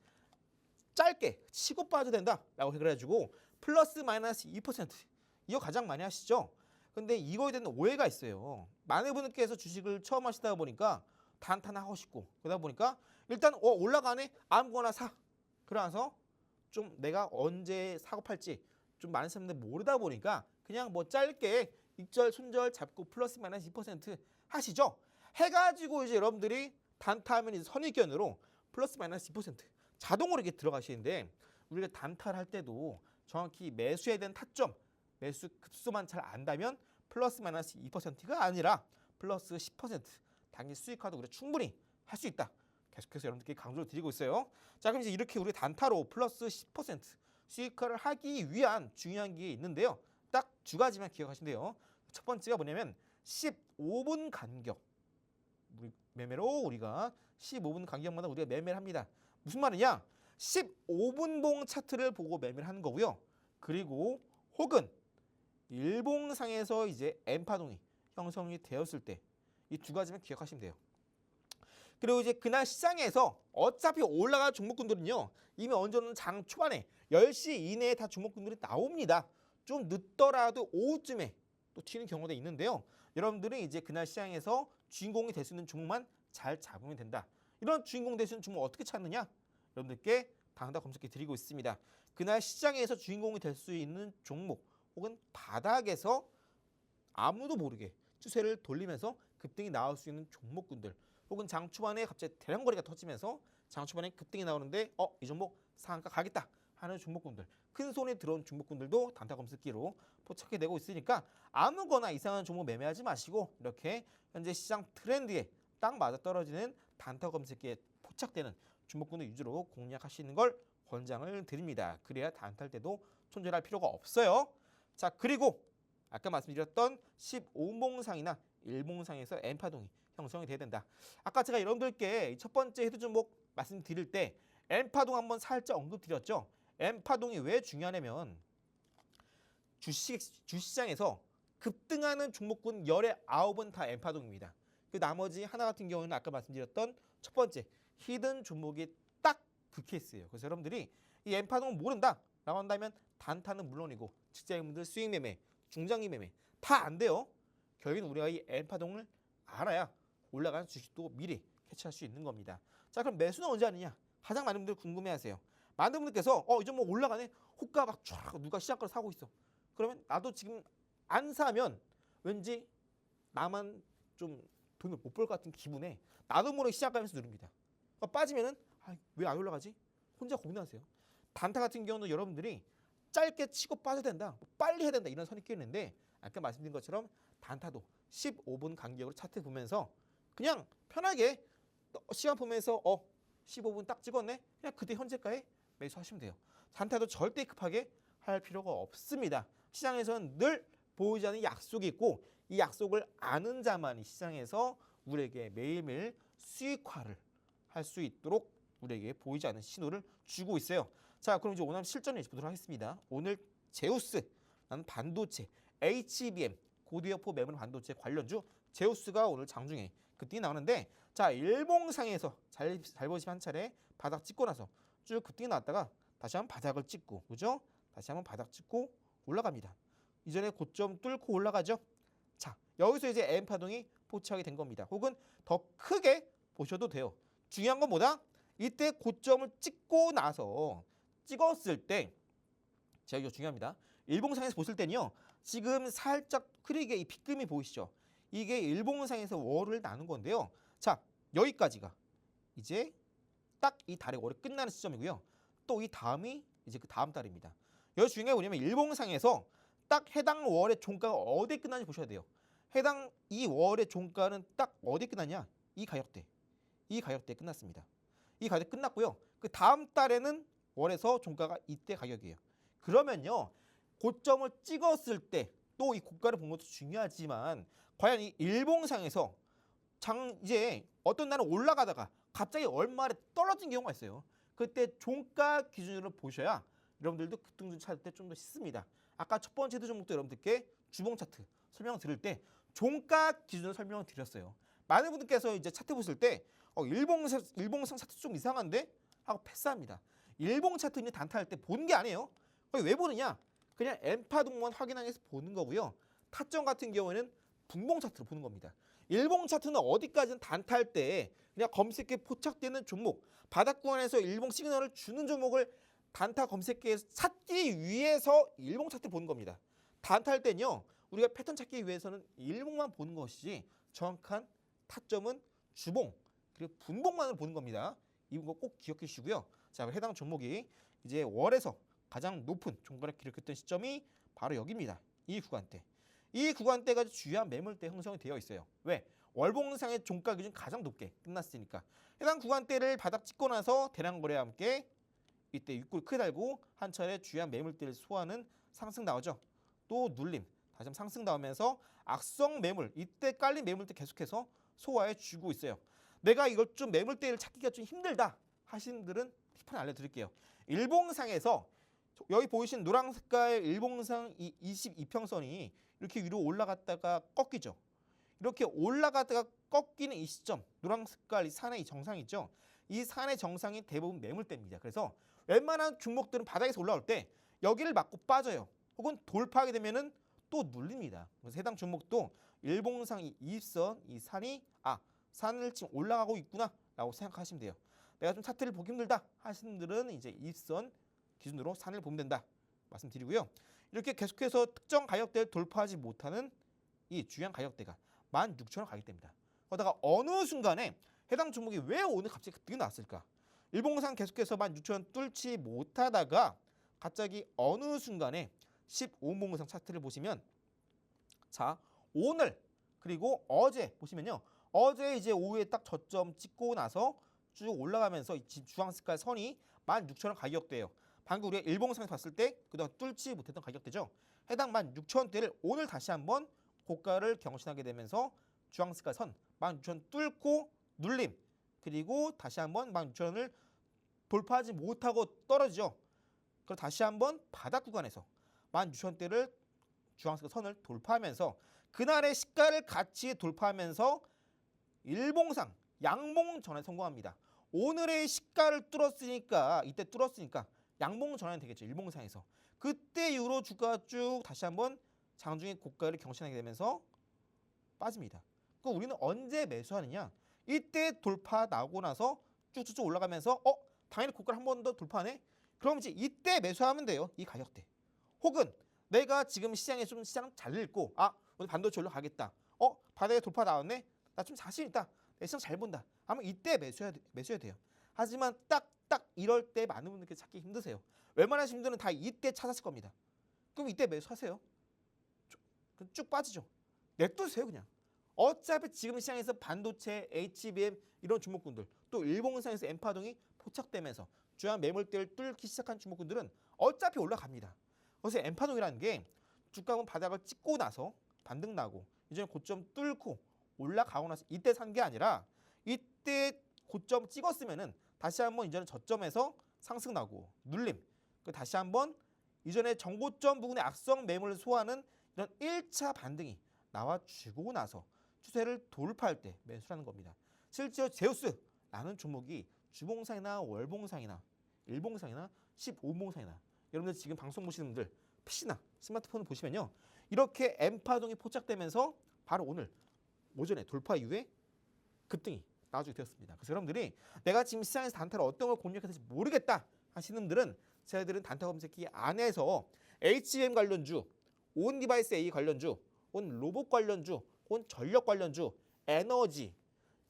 짧게 치고 빠져야 된다라고 해가지고 플러스 마이너스 2% 이거 가장 많이 하시죠. 근데 이거에 대한 오해가 있어요. 많은 분께서 주식을 처음 하시다 보니까 단타나 하고 싶고 그러다 보니까 일단 올라가네 아무거나 사. 그러면서 좀 내가 언제 사고 팔지 좀 많은 사람들 모르다 보니까 그냥 뭐 짧게 익절 손절 잡고 플러스 마이너스 2% 하시죠. 해가지고 이제 여러분들이 단타하면 이제 선입견으로 플러스 마이너스 2% 자동으로 이렇게 들어가시는데 우리가 단타를 할 때도 정확히 매수에 대한 타점, 매수 급수만 잘 안다면 플러스 마이너스 2%가 아니라 플러스 10% 단기 수익화도 우리가 충분히 할 수 있다. 계속해서 여러분들께 강조를 드리고 있어요. 자, 그럼 이제 이렇게 우리 단타로 플러스 10% 수익화를 하기 위한 중요한 게 있는데요. 딱 두 가지만 기억하시면 첫 번째가 뭐냐면 15분 간격. 매매로 우리가 15분 간격마다 우리가 매매를 합니다. 무슨 말이냐? 15분봉 차트를 보고 매매를 하는 거고요. 그리고 혹은 일봉상에서 이제 N파동이 형성이 되었을 때 이 두 가지만 기억하시면 돼요. 그리고 이제 그날 시장에서 어차피 올라갈 종목군들은요. 이미 언제는 장 초반에 10시 이내에 다 종목군들이 나옵니다. 좀 늦더라도 오후쯤에 또 튀는 경우도 있는데요. 여러분들은 이제 그날 시장에서 주인공이 될 수 있는 종목만 잘 잡으면 된다. 이런 주인공 될 수 있는 종목 어떻게 찾느냐? 여러분들께 당당 검색해 드리고 있습니다. 그날 시장에서 주인공이 될 수 있는 종목 혹은 바닥에서 아무도 모르게 추세를 돌리면서 급등이 나올 수 있는 종목군들 혹은 장 초반에 갑자기 대량거래가 터지면서 장 초반에 급등이 나오는데 이 종목 상한가 가겠다 하는 종목군들 큰 손에 들어온 종목군들도 단타 검색기로 포착해 내고 있으니까 아무거나 이상한 종목 매매하지 마시고 이렇게 현재 시장 트렌드에 딱 맞아떨어지는 단타 검색기에 포착되는 종목군들 위주로 공략하시는 걸 권장을 드립니다. 그래야 단타할 때도 손절할 필요가 없어요. 자, 그리고 아까 말씀드렸던 15봉상이나 일봉상에서 N파동이 형성이 돼야 된다. 아까 제가 여러분들께 첫 번째 헤드 종목 말씀드릴 때 N파동 한번 살짝 언급드렸죠. N파동이 왜 중요하냐면 주시장에서 급등하는 종목군 열의 9은 다 N파동입니다. 그 나머지 하나 같은 경우는 아까 말씀드렸던 첫 번째 히든 종목이 딱 그 케이스예요. 그래서 여러분들이 이 N파동을 모른다 라고 한다면 단타는 물론이고 직장인분들 수익 매매, 중장기 매매 다 안 돼요. 결국엔 우리가 이 N파동을 알아야 올라가는 주식도 미리 캐치할 수 있는 겁니다. 자, 그럼 매수는 언제 하느냐? 가장 많은 분들 궁금해하세요. 많은 분들께서 이 종목 올라가네. 호가 막 쫙 누가 시장 걸 사고 있어. 그러면 나도 지금 안 사면 왠지 나만 좀 돈을 못 벌 것 같은 기분에 나도 모르게 시장 가면서 누릅니다. 빠지면은 왜 안 올라가지? 혼자 고민하세요. 단타 같은 경우는 여러분들이 짧게 치고 빠져야 된다. 빨리 해야 된다. 이런 선입견이 있는데 아까 말씀드린 것처럼 단타도 15분 간격으로 차트 보면서 그냥 편하게 시간 보면서 15분 딱 찍었네. 그냥 그때 현재가에 매수하시면 돼요. 단타도 절대 급하게 할 필요가 없습니다. 시장에서는 늘 보이지 않는 약속이 있고 이 약속을 아는 자만이 시장에서 우리에게 매일매일 수익화를 할 수 있도록 우리에게 보이지 않는 신호를 주고 있어요. 자, 그럼 이제 오늘 실전을 보도록 하겠습니다. 오늘 제우스, 나는 반도체, HBM, 고디어포 메모리 반도체 관련주 제우스가 오늘 장중에 급등이 나오는데 자, 일봉상에서 잘 보시면 한 차례 바닥 찍고 나서 쭉 급등이 나왔다가 다시 한번 바닥을 찍고 그죠? 다시 한번 바닥 찍고 올라갑니다. 이전에 고점 뚫고 올라가죠. 자, 여기서 이제 N파동이 포착이 된 겁니다. 혹은 더 크게 보셔도 돼요. 중요한 건 뭐다? 이때 고점을 찍고 나서 찍었을 때 제가 이거 중요합니다. 일봉상에서 보실 때는요. 지금 살짝 흐리게 이 빗금이 보이시죠? 이게 일봉상에서 월을 나눈 건데요. 자, 여기까지가 이제 딱 이 달의 월이 끝나는 시점이고요. 또 이 다음이 이제 그 다음 달입니다. 여기 중요한 게 뭐냐면 일봉상에서 딱 해당 월의 종가가 어디에 끝나는지 보셔야 돼요. 해당 이 월의 종가는 딱 어디에 끝났냐? 이 가격대. 이 가격대에 끝났습니다. 이 가격대 끝났고요. 그 다음 달에는 월에서 종가가 이때 가격이에요. 그러면요. 고점을 찍었을 때 또 이 고가를 본 것도 중요하지만 과연 이 일봉상에서 이제 어떤 날은 올라가다가 갑자기 얼마에 떨어진 경우가 있어요. 그때 종가 기준으로 보셔야 여러분들도 급등주 찾을 때 좀 더 쉽습니다. 아까 첫 번째 종목도 여러분들께 주봉 차트 설명 드릴 때 종가 기준으로 설명을 드렸어요. 많은 분들께서 이제 차트 보실 때 일봉상 차트 좀 이상한데 하고 패스합니다. 일봉 차트는 단타할 때 보는 게 아니에요. 왜 보느냐? 그냥 엠파동만 확인하기 위해서 보는 거고요. 타점 같은 경우에는 분봉 차트로 보는 겁니다. 일봉 차트는 어디까지는 단타할 때 그냥 검색기에 포착되는 종목, 바닥 구간에서 일봉 시그널을 주는 종목을 단타 검색기에 찾기 위해서 일봉 차트 보는 겁니다. 단타할 때는요. 우리가 패턴 찾기 위해서는 일봉만 보는 것이지 정확한 타점은 주봉 그리고 분봉만을 보는 겁니다. 이거 꼭 기억해 주시고요. 자, 해당 종목이 이제 월에서 가장 높은 종가를 기록했던 시점이 바로 여기입니다. 이 구간대. 이 구간대가 주요한 매물대 형성이 되어 있어요. 왜? 월봉상의 종가 기준 가장 높게 끝났으니까. 해당 구간대를 바닥 찍고 나서 대량 거래와 함께 이때 윗골 크게 달고 한 차례 주요한 매물대를 소화하는 상승 나오죠. 또 눌림. 다시 한번 상승 나오면서 악성 매물, 이때 깔린 매물대 계속해서 소화해 주고 있어요. 내가 이걸 좀 매물대를 찾기가 좀 힘들다 하시는 분들은 팁을 알려드릴게요. 일봉상에서 여기 보이신 노란 색깔 일봉상 이 22평선이 이렇게 위로 올라갔다가 꺾이죠. 이렇게 올라갔다가 꺾이는 이 시점, 노란 색깔 이 산의 정상 있죠. 이 산의 정상이 대부분 매물대입니다. 그래서 웬만한 종목들은 바닥에서 올라올 때 여기를 맞고 빠져요. 혹은 돌파하게 되면은 또 눌립니다. 그래서 해당 종목도 일봉상 이 20선 이 산을 지금 올라가고 있구나라고 생각하시면 돼요. 내가 좀 차트를 보기 힘들다 하시는 분들은 이제 20선 기준으로 산을 보면 된다 말씀드리고요. 이렇게 계속해서 특정 가격대를 돌파하지 못하는 이 주요한 가격대가 16,000원 가격대입니다. 그러다가 어느 순간에 해당 종목이 왜 오늘 갑자기 급등이 나왔을까? 일봉상 계속해서 16,000원 뚫지 못하다가 갑자기 어느 순간에 15분봉상 차트를 보시면 자 오늘 그리고 어제 보시면요. 어제 이제 오후에 딱 저점 찍고 나서 쭉 올라가면서 이 주황색깔 선이 16,000원 가격대예요. 방금 우리가 일봉상에서 봤을 때 그동안 뚫지 못했던 가격대죠. 해당 16,000원대를 오늘 다시 한번 고가를 경신하게 되면서 주황색깔 선 16,000원 뚫고 눌림 그리고 다시 한번 16,000원을 돌파하지 못하고 떨어지죠. 그리고 다시 한번 바닥 구간에서 16,000원대를 주황색 선을 돌파하면서 그날의 시가를 같이 돌파하면서 일봉상 양봉 전환에 성공합니다. 오늘의 시가를 뚫었으니까 이때 뚫었으니까 양봉 전환이 되겠죠. 일봉상에서. 그때 이후로 주가가 쭉 다시 한번 장중에 고가를 경신하게 되면서 빠집니다. 그럼 우리는 언제 매수하느냐? 이때 돌파 나오고 나서 쭉쭉쭉 올라가면서 당연히 고가를 한 번 더 돌파하네? 그럼 이제 이때 매수하면 돼요. 이 가격대. 혹은 내가 지금 시장 잘 읽고 오늘 반도체 올라가겠다. 바닥에 돌파 나왔네? 나 좀 자신 있다. 내 시장 잘 본다. 하면 이때 매수해야 돼요. 하지만 딱 이럴 때 많은 분들께 찾기 힘드세요. 웬만하신 분들은 다 이때 찾았을 겁니다. 그럼 이때 매수하세요. 쭉 빠지죠. 냅두세요 그냥. 어차피 지금 시장에서 반도체, HBM 이런 종목군들 또 일봉상에서 엠파동이 포착되면서 주요한 매물대를 뚫기 시작한 종목군들은 어차피 올라갑니다. 그래서 엠파동이라는 게 주가는 바닥을 찍고 나서 반등 나고 이제 고점 뚫고 올라가고 나서 이때 산 게 아니라 이때 고점 찍었으면은 다시 한번 이전에 저점에서 상승 나고 눌림 다시 한번 이전에 정고점 부근의 악성 매물을 소화하는 이런 1차 반등이 나와주고 나서 추세를 돌파할 때 매수라는 겁니다. 실제로 제우스라는 종목이 주봉상이나 월봉상이나 일봉상이나 15봉상이나 여러분들 지금 방송 보시는 분들 PC나 스마트폰을 보시면요. 이렇게 엠파동이 포착되면서 바로 오늘 오전에 돌파 이후에 급등이 나와주게 되었습니다. 그래서 여러분들이 내가 지금 시장에서 단타를 어떤 걸 공략해야 될지 모르겠다 하시는 분들은 저희들은 단타 검색기 안에서 HBM 관련주, 온 디바이스 A 관련주, 온 로봇 관련주, 온 전력 관련주, 에너지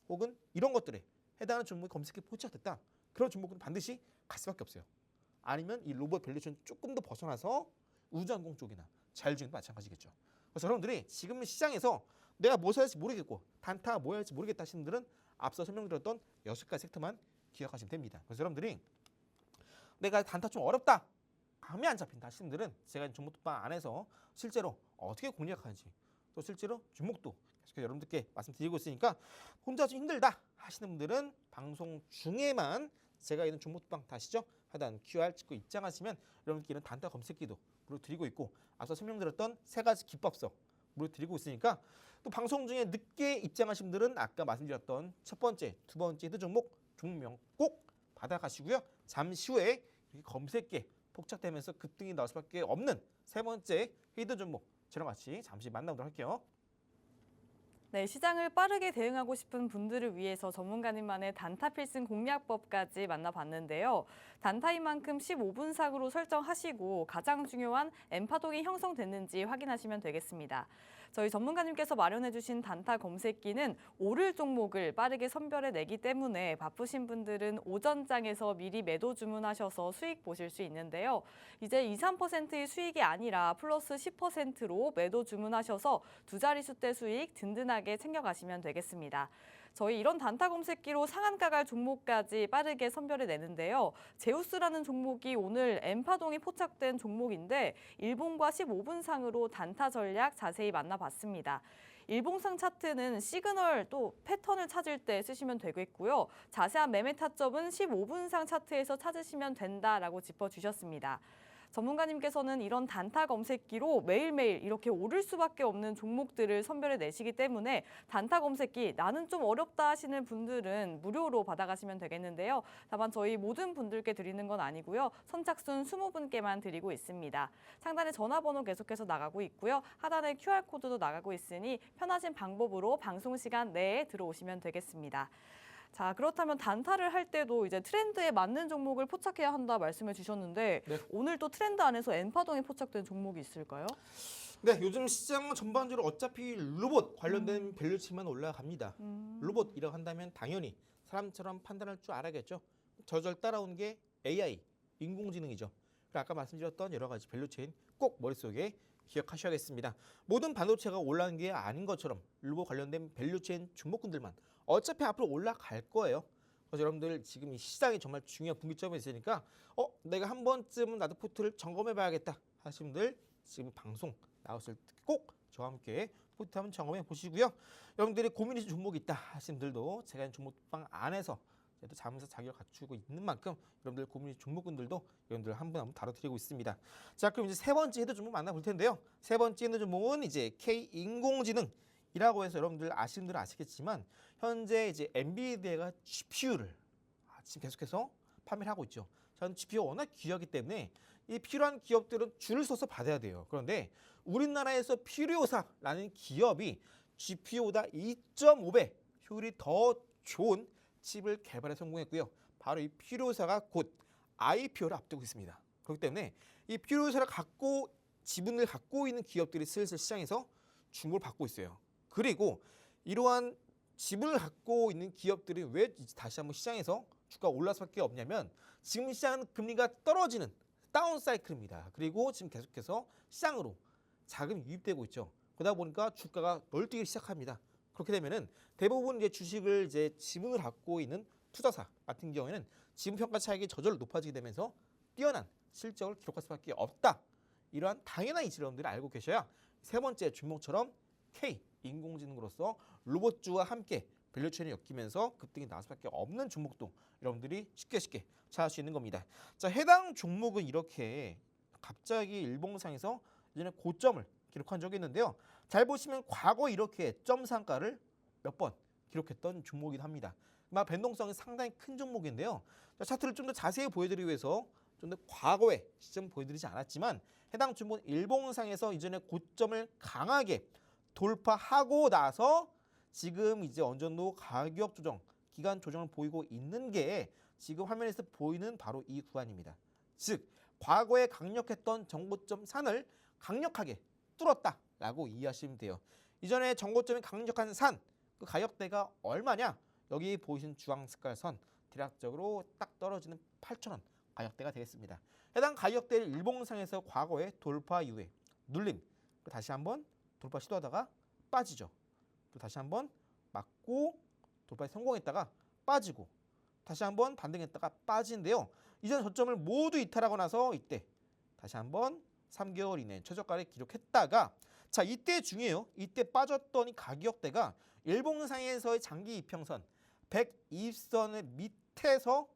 혹은 이런 것들에 해당하는 종목이 검색기 포착됐다. 그런 종목은 반드시 갈 수밖에 없어요. 아니면 이 로봇 밸류에이션 조금 더 벗어나서 우주항공 쪽이나 자율주행도 마찬가지겠죠. 그래서 여러분들이 지금 시장에서 내가 뭐 사야 할지 모르겠고 단타 뭐 해야 할지 모르겠다 하시는 분들은 앞서 설명드렸던 6가지 섹터만 기억하시면 됩니다. 그래서 여러분들이 내가 단타 좀 어렵다, 감이 안 잡힌다 하시는 분들은 제가 종목방 안에서 실제로 어떻게 공략하는지 또 실제로 종목도 계속 여러분들께 말씀드리고 있으니까 혼자 좀 힘들다 하시는 분들은 방송 중에만 제가 있는 종목방 다시죠 하단 QR 찍고 입장하시면 여러분께 이런 단타 검색기도 무료 드리고 있고 앞서 설명드렸던 3가지 기법서 무료 드리고 있으니까 또 방송 중에 늦게 입장하신 분들은 아까 말씀드렸던 첫 번째, 두 번째 히든 종목 종명 꼭 받아가시고요. 잠시 후에 이렇게 검색기에 포착되면서 급등이 나올 수밖에 없는 세 번째 히든 종목 저랑 같이 잠시 만나보도록 할게요. 네, 시장을 빠르게 대응하고 싶은 분들을 위해서 전문가님만의 단타 필승 공략법까지 만나봤는데요. 단타인 만큼 15분삭으로 설정하시고 가장 중요한 N파동이 형성됐는지 확인하시면 되겠습니다. 저희 전문가님께서 마련해주신 단타 검색기는 오를 종목을 빠르게 선별해내기 때문에 바쁘신 분들은 오전장에서 미리 매도 주문하셔서 수익 보실 수 있는데요. 이제 2, 3%의 수익이 아니라 플러스 10%로 매도 주문하셔서 두 자릿수대 수익 든든하게 챙겨가시면 되겠습니다. 저희 이런 단타 검색기로 상한가 갈 종목까지 빠르게 선별해내는데요. 제우스라는 종목이 오늘 N파동이 포착된 종목인데 일봉과 15분상으로 단타 전략 자세히 만나봤습니다. 일봉상 차트는 시그널 또 패턴을 찾을 때 쓰시면 되겠고요. 자세한 매매 타점은 15분상 차트에서 찾으시면 된다라고 짚어주셨습니다. 전문가님께서는 이런 단타 검색기로 매일매일 이렇게 오를 수밖에 없는 종목들을 선별해내시기 때문에 단타 검색기 나는 좀 어렵다 하시는 분들은 무료로 받아가시면 되겠는데요. 다만 저희 모든 분들께 드리는 건 아니고요. 선착순 20분께만 드리고 있습니다. 상단에 전화번호 계속해서 나가고 있고요. 하단에 QR코드도 나가고 있으니 편하신 방법으로 방송 시간 내에 들어오시면 되겠습니다. 자, 그렇다면 단타를 할 때도 이제 트렌드에 맞는 종목을 포착해야 한다 말씀을 주셨는데 네. 오늘 또 트렌드 안에서 N파동이 포착된 종목이 있을까요? 네, 요즘 시장 전반적으로 어차피 로봇 관련된 밸류치만 올라갑니다. 로봇이라고 한다면 당연히 사람처럼 판단할 줄 알아야겠죠. 저절 따라오는 게 AI, 인공지능이죠. 그리고 아까 말씀드렸던 여러 가지 밸류체인 꼭 머릿속에 기억하셔야겠습니다. 모든 반도체가 올라가는 게 아닌 것처럼 로봇 관련된 밸류체인 종목군들만 어차피 앞으로 올라갈 거예요. 그래서 여러분들 지금 이 시장이 정말 중요한 분기점에 있으니까 내가 한 번쯤은 나도 포트를 점검해 봐야겠다 하시는 분들 지금 방송 나왔을 때 꼭 저와 함께 포트 한번 점검해 보시고요. 여러분들이 고민이 종목이 있다 하시는 분들도 제가 종목방 안에서 또 자문사 자격을 갖추고 있는 만큼 여러분들 고민이 종목군들도 여러분들 한 분 한 분 다뤄드리고 있습니다. 자, 그럼 이제 세 번째 헤드 종목 만나볼 텐데요. 세 번째 헤드 종목은 이제 K 인공지능이라고 해서 여러분들 아시는 분들은 아시겠지만 현재 이제 엔비디아가 GPU를 지금 계속해서 판매를 하고 있죠. 저는 GPU가 워낙 귀하기 때문에 이 필요한 기업들은 줄을 서서 받아야 돼요. 그런데 우리나라에서 필요사라는 기업이 GPU보다 2.5배 효율이 더 좋은 칩을 개발에 성공했고요. 바로 이 필요사가 곧 IPO를 앞두고 있습니다. 그렇기 때문에 이 필요사를 갖고 지분을 갖고 있는 기업들이 슬슬 시장에서 주목을 받고 있어요. 그리고 이러한 지분을 갖고 있는 기업들이 왜 다시 한번 시장에서 주가가 올라갈 수밖에 없냐면 지금 시장은 금리가 떨어지는 다운 사이클입니다. 그리고 지금 계속해서 시장으로 자금이 유입되고 있죠. 그러다 보니까 주가가 널뛰기 시작합니다. 그렇게 되면은 대부분 이제 주식을 이제 지분을 갖고 있는 투자사 같은 경우에는 지분 평가 차익이 저절로 높아지게 되면서 뛰어난 실적을 기록할 수밖에 없다. 이러한 당연한 이치를 여러분들이 알고 계셔야 세 번째 종목처럼 K 인공지능으로서 로봇주와 함께 밸류체인이 엮이면서 급등이 나올 수밖에 없는 종목도 여러분들이 쉽게 찾을 수 있는 겁니다. 자, 해당 종목은 이렇게 갑자기 일봉상에서 예전에 고점을 기록한 적이 있는데요. 잘 보시면 과거 이렇게 점 상가를 몇 번 기록했던 종목이긴 합니다. 변동성이 상당히 큰 종목인데요. 자, 차트를 좀 더 자세히 보여드리기 위해서 좀 더 과거의 시점 보여드리지 않았지만 해당 종목은 일봉상에서 이전에 고점을 강하게 돌파하고 나서 지금 이제 어느 정도 가격 조정, 기간 조정을 보이고 있는 게 지금 화면에서 보이는 바로 이 구간입니다. 즉 과거에 강력했던 정고점 산을 강력하게 뚫었다라고 이해하시면 돼요. 이전에 정고점이 강력한 산, 그 가격대가 얼마냐? 여기 보이신 주황 색깔 선, 대략적으로 딱 떨어지는 8,000원 가격대가 되겠습니다. 해당 가격대를 일봉상에서 과거에 돌파 이후에 눌림, 다시 한번 돌파 시도하다가 빠지죠. 또 다시 한번 맞고 돌파에 성공했다가 빠지고 다시 한번 반등했다가 빠지는데요. 이전 저점을 모두 이탈하고 나서 이때 다시 한번 3개월 이내 최저가를 기록했다가 자 이때 중요해요. 이때 빠졌던 이 가격대가 일봉상에서의 장기 이평선 120선의 밑에서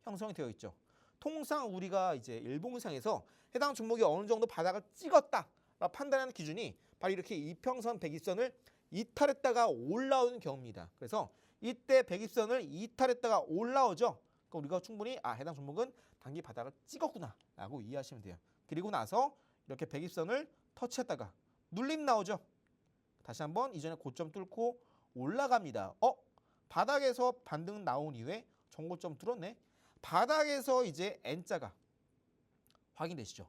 형성이 되어 있죠. 통상 우리가 이제 일봉상에서 해당 종목이 어느 정도 바닥을 찍었다 판단하는 기준이 바로 이렇게 이평선 120선을 이탈했다가 올라오는 경우입니다. 그래서 이때 120선을 이탈했다가 올라오죠. 그러니까 우리가 충분히 해당 종목은 단기 바닥을 찍었구나라고 이해하시면 돼요. 그리고 나서 이렇게 120선을 터치했다가 눌림 나오죠. 다시 한번 이전에 고점 뚫고 올라갑니다. 바닥에서 반등 나온 이후에 전고점 뚫었네. 바닥에서 이제 N자가 확인되시죠.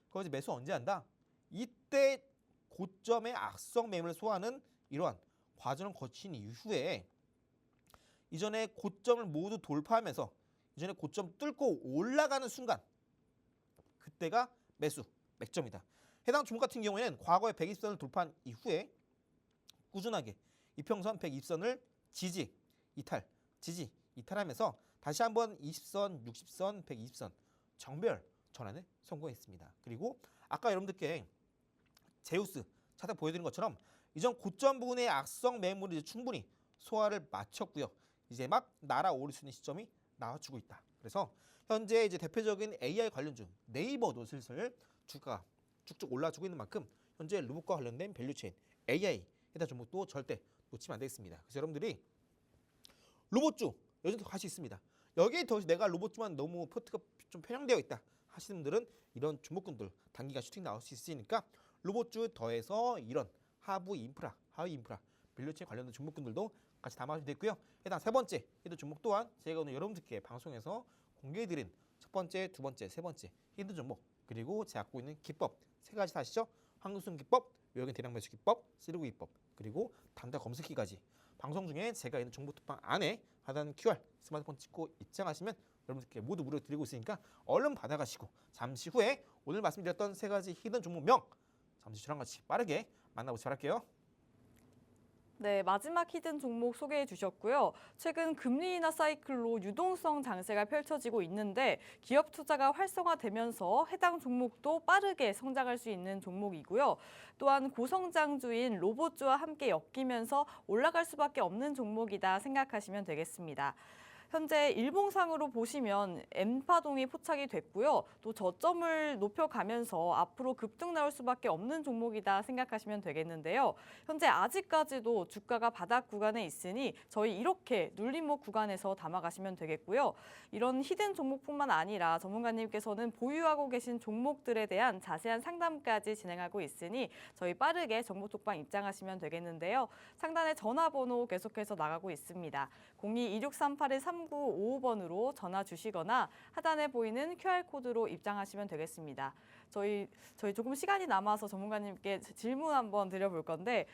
그거 이제 매수 언제 한다? 이때 고점의 악성 매물을 소화하는 이러한 과정을 거친 이후에 이전에 고점을 모두 돌파하면서 이전에 고점 뚫고 올라가는 순간 그때가 매수, 맥점이다. 해당 종목 같은 경우에는 과거에 120선을 돌파한 이후에 꾸준하게 이평선 120선을 지지, 이탈하면서 다시 한번 20선, 60선, 120선 정별 전환에 성공했습니다. 그리고 아까 여러분들께 제우스 차트 보여드린 것처럼 이전 고점 부분의 악성 매물이 충분히 소화를 마쳤고요. 이제 막 날아오를 수 있는 시점이 나와주고 있다. 그래서 현재 이제 대표적인 AI 관련주 네이버도 슬슬 주가가 쭉쭉 올라주고 있는 만큼 현재 로봇과 관련된 밸류체인 AI 해당 종목도 절대 놓치면 안 되겠습니다. 그래서 여러분들이 로봇주 요즘 더 갈 수 있습니다. 여기에 더 내가 로봇주만 너무 포트가 좀 편향되어 있다 하시는 분들은 이런 종목군들 단기간 슈팅 나올 수 있으니까 로봇주 더해서 이런 하위 인프라 밸류체인 관련된 종목군들도 같이 담아주면 되고요. 해당 세 번째 히든 종목 또한 제가 오늘 여러분들께 방송에서 공개해드린 첫 번째, 두 번째, 세 번째 히든 종목 그리고 제가 갖고 있는 기법 세 가지 다 아시죠? 황금순 기법, 외국인 대량 매수 기법, 쓰리고 기법 그리고 단타 검색기까지 방송 중에 제가 있는 정보 톡방 안에 하단 QR 스마트폰 찍고 입장하시면 여러분들께 모두 무료로 드리고 있으니까 얼른 받아가시고 잠시 후에 오늘 말씀드렸던 세 가지 히든 종목명 잠시 저랑 같이 빠르게 만나보시기 바랄게요. 네, 마지막 히든 종목 소개해 주셨고요. 최근 금리 인하 사이클로 유동성 장세가 펼쳐지고 있는데 기업 투자가 활성화되면서 해당 종목도 빠르게 성장할 수 있는 종목이고요. 또한 고성장주인 로봇주와 함께 엮이면서 올라갈 수밖에 없는 종목이다 생각하시면 되겠습니다. 현재 일봉상으로 보시면 N파동이 포착이 됐고요. 또 저점을 높여가면서 앞으로 급등 나올 수밖에 없는 종목이다 생각하시면 되겠는데요. 현재 아직까지도 주가가 바닥 구간에 있으니 저희 이렇게 눌림목 구간에서 담아가시면 되겠고요. 이런 히든 종목뿐만 아니라 전문가님께서는 보유하고 계신 종목들에 대한 자세한 상담까지 진행하고 있으니 저희 빠르게 정보톡방 입장하시면 되겠는데요. 상단에 전화번호 계속해서 나가고 있습니다. 02-2638-3955번으로 전화 주시거나 하단에 보이는 QR코드로 입장하시면 되겠습니다. 저희 조금 시간이 남아서 전문가님께 질문 한번 드려볼 건데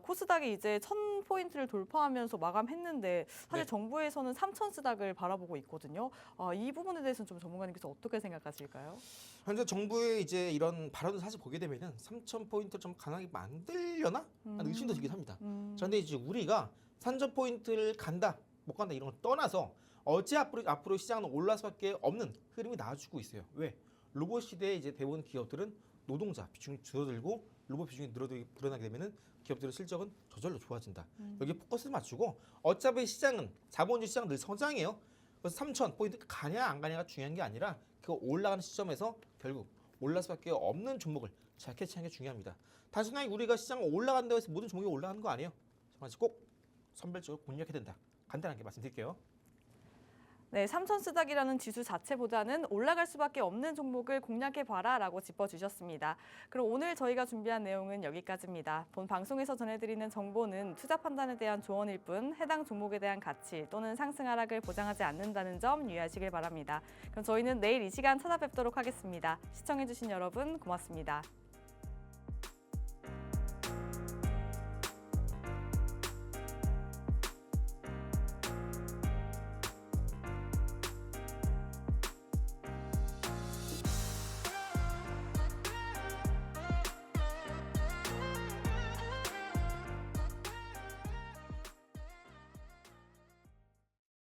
코스닥이 이제 1000포인트를 돌파하면서 마감했는데 사실 네. 정부에서는 3000스닥을 바라보고 있거든요. 이 부분에 대해서는 좀 전문가님께서 어떻게 생각하실까요? 현재 정부의 이제 이런 발언을 사실 보게 되면은 3,000포인트를 좀 강하게 만들려나? 하는 의심도 들긴 합니다. 그런데 이제 우리가 3,000포인트를 간다, 못 간다 이런 걸 떠나서 어제 앞으로 시장은 올라갈 수밖에 없는 흐름이 나와주고 있어요. 왜? 로봇 시대에 이제 대부분 기업들은 노동자 비중이 줄어들고 로봇 비중이 늘어나게 되면은 기업들의 실적은 저절로 좋아진다. 여기 포커스를 맞추고 어차피 시장은 자본주의 시장 늘 성장해요. 그래서 3,000포인트 가냐 안 가냐가 중요한 게 아니라 그 올라가는 시점에서 결국 올라갈 수밖에 없는 종목을 잘 캐치하는 게 중요합니다. 단순하게 우리가 시장을 올라간다고 해서 모든 종목이 올라가는 거 아니에요. 정말 꼭 선별적으로 공략해야 된다. 간단하게 말씀드릴게요. 네, 3000스닥이라는 지수 자체보다는 올라갈 수밖에 없는 종목을 공략해봐라라고 짚어주셨습니다. 그럼 오늘 저희가 준비한 내용은 여기까지입니다. 본 방송에서 전해드리는 정보는 투자 판단에 대한 조언일 뿐 해당 종목에 대한 가치 또는 상승 하락을 보장하지 않는다는 점 유의하시길 바랍니다. 그럼 저희는 내일 이 시간 찾아뵙도록 하겠습니다. 시청해주신 여러분 고맙습니다.